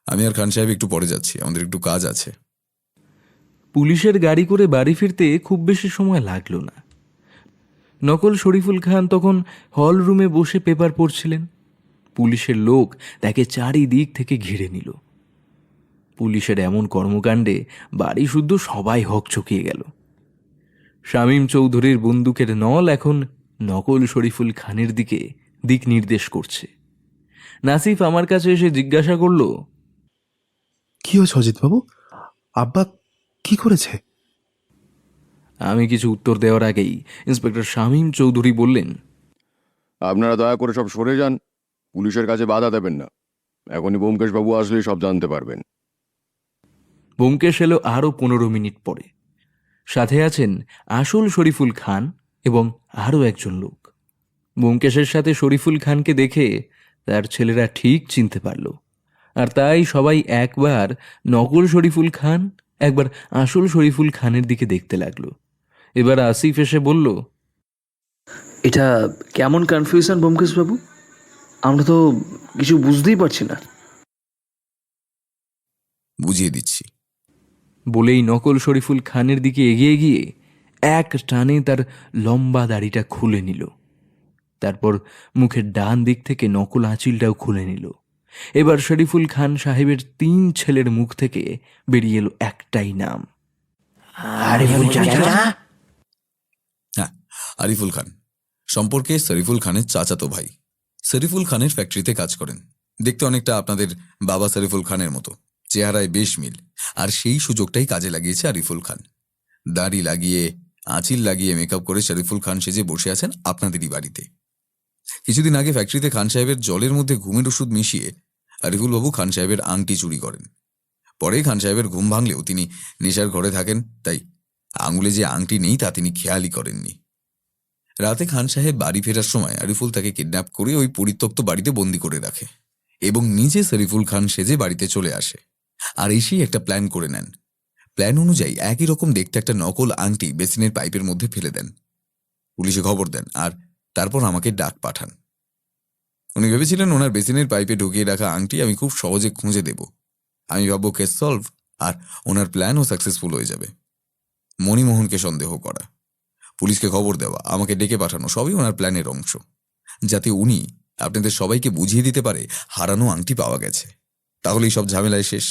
আমি আর খান সাহেব একটু পরে যাচ্ছি, আমাদের একটু কাজ আছে। পুলিশের গাড়ি করে বাড়ি ফিরতে খুব বেশি সময় লাগলো না। নকল শরীফুল খান তখন হল রুমে বসে পেপার পড়ছিলেন। পুলিশের লোক তাকে চারিদিক থেকে ঘিরে নিল। পুলিশের এমন কর্মকাণ্ডে বাড়ি শুদ্ধ সবাই হকচকিয়ে গেল। শামীম চৌধুরীর বন্দুকের নল এখন নকল শরীফুল খানের দিকে দিক নির্দেশ করছে। নাসিফ আমার কাছে এসে জিজ্ঞাসা করল, কি হয়েছে অজিতবাবু? আব্বা কি করেছে? আমি কিছু উত্তর দেওয়ার আগেই ইন্সপেক্টর শামীম চৌধুরী বললেন, আপনারা দয়া করে সব সরে যান, পুলিশের কাছে বাধা দেবেন না। এখনই ব্যোমকেশবাবু আসলেই সব জানতে পারবেন। ব্যোমকেশ এলো আরও 15 মিনিট পরে। সাথে আছেন আসল শরীফুল খান এবং আরও একজন লোক। ব্যোমকেশের সাথে শরীফুল খানকে দেখে তার ছেলেরা ঠিক চিনতে পারল, আর তাই সবাই একবার নকল শরীফুল খান একবার আসল শরীফুল খানের দিকে দেখতে লাগলো। এবার আসিফ এসে বলল, এটা কেমন কনফিউশন ব্যোমকেশবাবু? আমরা তো কিছু বুঝতেই পারছি না। বুঝিয়ে দিচ্ছি। বলেই নকল শরীফুল খানের দিকে এগিয়ে গিয়ে এক টানে তার লম্বা দাড়িটা খুলে নিল। তারপর মুখের ডান দিক থেকে নকল আঁচিলটাও খুলে নিল। এবার শরীফুল খান সাহেবের 3 ছেলের মুখ থেকে বেরিয়ে এলো একটাই নাম, হ্যাঁ, আরিফুল খান, সম্পর্কে শরীফুল খানের চাচাতো ভাই। শরীফুল খানের ফ্যাক্টরিতে কাজ করেন। দেখতে অনেকটা আপনাদের বাবা শরীফুল খানের মতো, চেহারায় বেশ মিল। আর সেই সুযোগটাই কাজে লাগিয়েছে আরিফুল খান। দাড়ি লাগিয়ে, আঁচিল লাগিয়ে, মেকআপ করে শরীফুল খান সেজে বসে আছেন আপনাদেরই বাড়িতে। কিছুদিন আগে ফ্যাক্টরিতে খান সাহেবের জলের মধ্যে ঘুমের ওষুধ মিশিয়ে আরিফুল বাবু খান সাহেবের আংটি চুরি করেন। পরে খান সাহেবের ঘুম ভাঙলেও তিনি নেশার ঘরে থাকেন, তাই আঙুলে যে আংটি নেই তা তিনি খেয়ালই করেননি। রাতে খান সাহেব বাড়ি ফেরার সময় আরিফুল তাকে কিডন্যাপ করে ওই পরিত্যক্ত বাড়িতে বন্দি করে রাখে এবং নিজে শরীফুল খান সেজে বাড়িতে চলে আসে। আর এসেই একটা প্ল্যান করে নেন। প্ল্যান অনুযায়ী একই রকম দেখতে একটা নকল আংটি বেসিনের পাইপের মধ্যে ফেলে দেন। পুলিশে খবর দেন আর তারপর আমাকে ডাক পাঠান। উনি ভেবেছিলেন ওনার বেসিনের পাইপে ঢুকিয়ে রাখা আংটি আমি খুব সহজে খুঁজে দেব। আমি ভাববো কেস সলভ, আর ওনার প্ল্যানও সাকসেসফুল হয়ে যাবে। মণিমোহনকে সন্দেহ করা, পুলিশকে খবর দেওয়া, আমাকে ডেকে পাঠানো সবই ওনার প্ল্যানের অংশ, যাতে উনি আপনাদের সবাইকে বুঝিয়ে দিতে পারে হারানো আংটি পাওয়া গেছে। তাহলেই সব ঝামেলায় শেষ।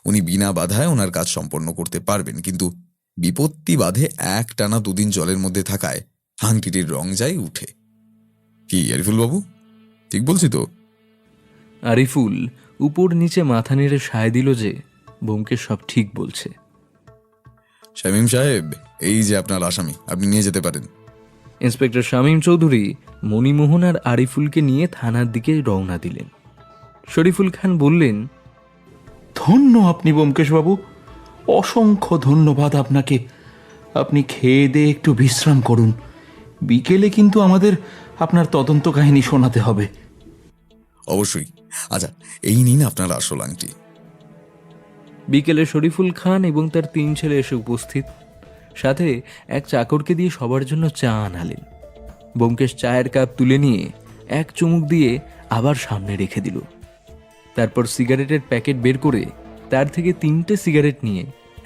উনি বিনা বাধায় ওনার কাজ সম্পন্ন করতে পারবেন, কিন্তু বিপত্তি বাধে একটানা 2 দিন জলের মধ্যে থাকায় আংটিটির রং যায় উঠে। কি আরিফুল বাবু, ঠিক বলছি তো? আরিফুল উপর নিচে মাথা নেড়ে সায় দিল যে ব্যোমকেশ সব ঠিক বলছে। শামীম সাহেব, এই যে আপনার আসামি, আপনি নিয়ে যেতে পারেন। ইন্সপেক্টর শামীম চৌধুরী মণিমোহন আর আরিফুলকে নিয়ে থানার দিকে রওনা দিলেন। শরীফুল খান বললেন, ধন্য আপনি ব্যোমকেশবাবু, অসংখ্য ধন্যবাদ আপনাকে। আপনি খেয়ে দিয়ে একটু বিশ্রাম করুন। বিকেলে কিন্তু আমাদের আপনার তদন্ত কাহিনী শোনাতে হবে। অবশ্যই। আচ্ছা, এই নিন আপনার আসল আংটি। বিকেলে শরীফুল খান এবং তার 3 ছেলে এসে উপস্থিত। সাথে এক চাকরকে দিয়ে সবার জন্য চা আনালেন। ব্যোমকেশ চায়ের কাপ তুলে নিয়ে এক চুমুক দিয়ে আবার সামনে রেখে দিল। তারপর সিগারেটের প্যাকেট বের করে তার থেকে 3টে সিগারেট নিয়ে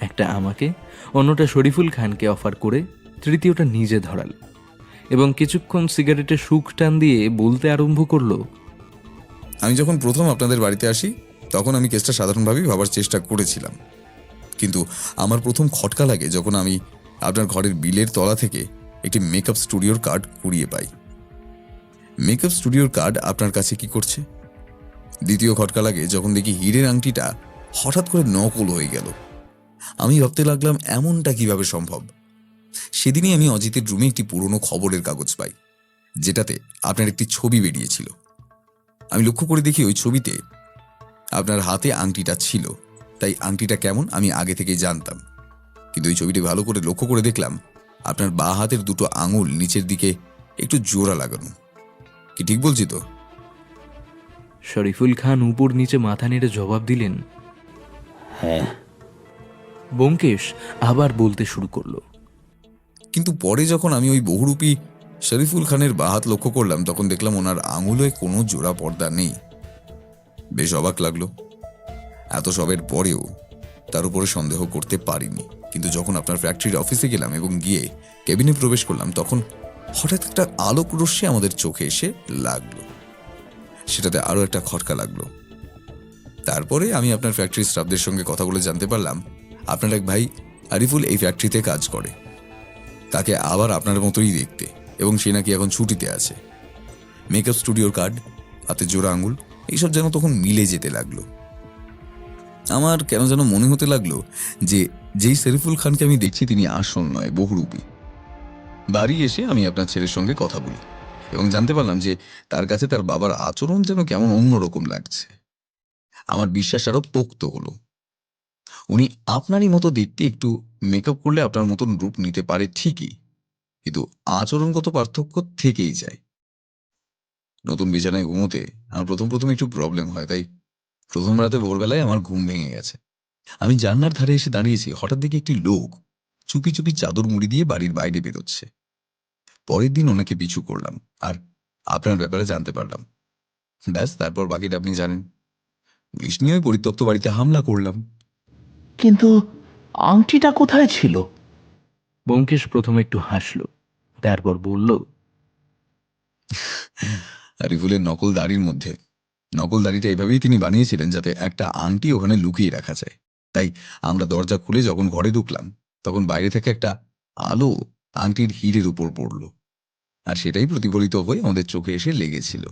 একটা আমাকে, অন্যটা শরীফুল খানকে অফার করে তৃতীয়টা নিজে ধরাল এবং কিছুক্ষণ সিগারেটের সুখ টান দিয়ে বলতে আরম্ভ করলো, আমি যখন প্রথম আপনাদের বাড়িতে আসি তখন আমি কেসটা সাধারণভাবেই ভাবার চেষ্টা করেছিলাম, কিন্তু আমার প্রথম খটকা লাগে যখন আমি আপনার ঘরের বিলের তলা থেকে একটি মেকআপ স্টুডিওর কার্ড কুড়িয়ে পাই। মেকআপ স্টুডিওর কার্ড আপনার কাছে কি করছে? দ্বিতীয় খটকা লাগে যখন দেখি হীরের আংটিটা হঠাৎ করে নকল হয়ে গেল। আমি ভাবতে লাগলাম এমনটা কিভাবে সম্ভব। সেদিনই আমি অজিতের রুমে একটি পুরনো খবরের কাগজ পাই। যেটাতে আপনার একটি ছবি বেরিয়েছিল। আমি লক্ষ্য করে দেখি ওই ছবিতে আপনার হাতে আংটিটা ছিল, তাই আংটিটা কেমন আমি আগে থেকেই জানতাম। কিন্তু ওই ছবিটি ভালো করে লক্ষ্য করে দেখলাম আপনার বাঁ হাতের দুটো আঙুল নিচের দিকে একটু জোড়া লাগানো। কি ঠিক বলছি তো? শরীফুল খান উপর নিচে মাথা নেড়ে জবাব দিলেন। হ্যাঁ। ব্যোমকেশ আবার বলতে শুরু করলো। কিন্তু পরে যখন আমি ওই বহুরূপী শরীফুল খানের বাঁ হাত লক্ষ্য করলাম, তখন দেখলাম ওনার আঙুলে কোনো জোড়া পর্দা নেই। বেশ অবাক লাগলো। এত সবের পরেও তার উপরে সন্দেহ করতে পারিনি। কিন্তু যখন আপনার ফ্যাক্টরির অফিসে গেলাম এবং গিয়ে কেবিনে প্রবেশ করলাম, তখন হঠাৎ একটা আলোক রশ্মি আমাদের চোখে এসে লাগলো। সেটাতে আরো একটা খটকা লাগলো। তারপরে আমি আপনার ফ্যাক্টরির স্টাফদের সঙ্গে কথা বলে জানতে পারলাম আপনার এক ভাই আরিফুল এই ফ্যাক্টরিতে কাজ করে। তাকে আবার আপনার মতোই দেখতে, এবং সে নাকি এখন ছুটিতে আছে। মেকআপ স্টুডিওর কার্ড, হাতে জোড়া আঙুল, এইসব যেন তখন মিলে যেতে লাগলো। আমার কেন যেন মনে হতে লাগলো যে যেই শরীফুল খানকে আমি দেখছি তিনি আসল নয়, বহুরূপী। বাড়ি এসে আমি আপনার ছেলের সঙ্গে কথা বলি এবং জানতে পারলাম যে তার কাছে তার বাবার আচরণ যেন কেমন অন্যরকম লাগছে। আমার বিশ্বাস আরো পোক্ত হলো। উনি আপনারই মতো দেখতে, একটু মেকআপ করলে আপনার মতন রূপ নিতে পারে ঠিকই, কিন্তু আচরণগত পার্থক্য থেকেই যায়। নতুন বিছানায় ঘুমোতে আমার প্রথম একটু প্রবলেম হয়, তাই প্রথম রাতে ভোরবেলায় আমার ঘুম ভেঙে গেছে। আমি জানলার ধারে এসে দাঁড়িয়েছি, হঠাৎ দেখি একটি লোক চুপি চুপি চাদর মুড়ি দিয়ে বাড়ির বাইরে বেরোচ্ছে। পরের দিন ওনাকে পিছু করলাম আর আপনার ব্যাপারে জানতে পারলাম। ব্যাস, তারপর বাকিটা আপনি জানেন। বিষ নিয়ে ওই পরিত্যক্ত বাড়িতে হামলা করলাম। কিন্তু আংটিটা কোথায় ছিল? ব্যোমকেশ প্রথমে একটু হাসল, তারপর বলল, আরিফুলের নকল দাড়ির মধ্যে। নকল দাড়িটা এভাবেই তিনি বানিয়েছিলেন যাতে একটা আংটি ওখানে লুকিয়ে রাখা যায়। তাই আমরা দরজা খুলে যখন ঘরে ঢুকলাম, তখন বাইরে থেকে একটা আলো আংটির হিরের উপর পড়ল, আর সেটাই প্রতিফলিত হয়ে আমাদের চোখে এসে লেগেছিল।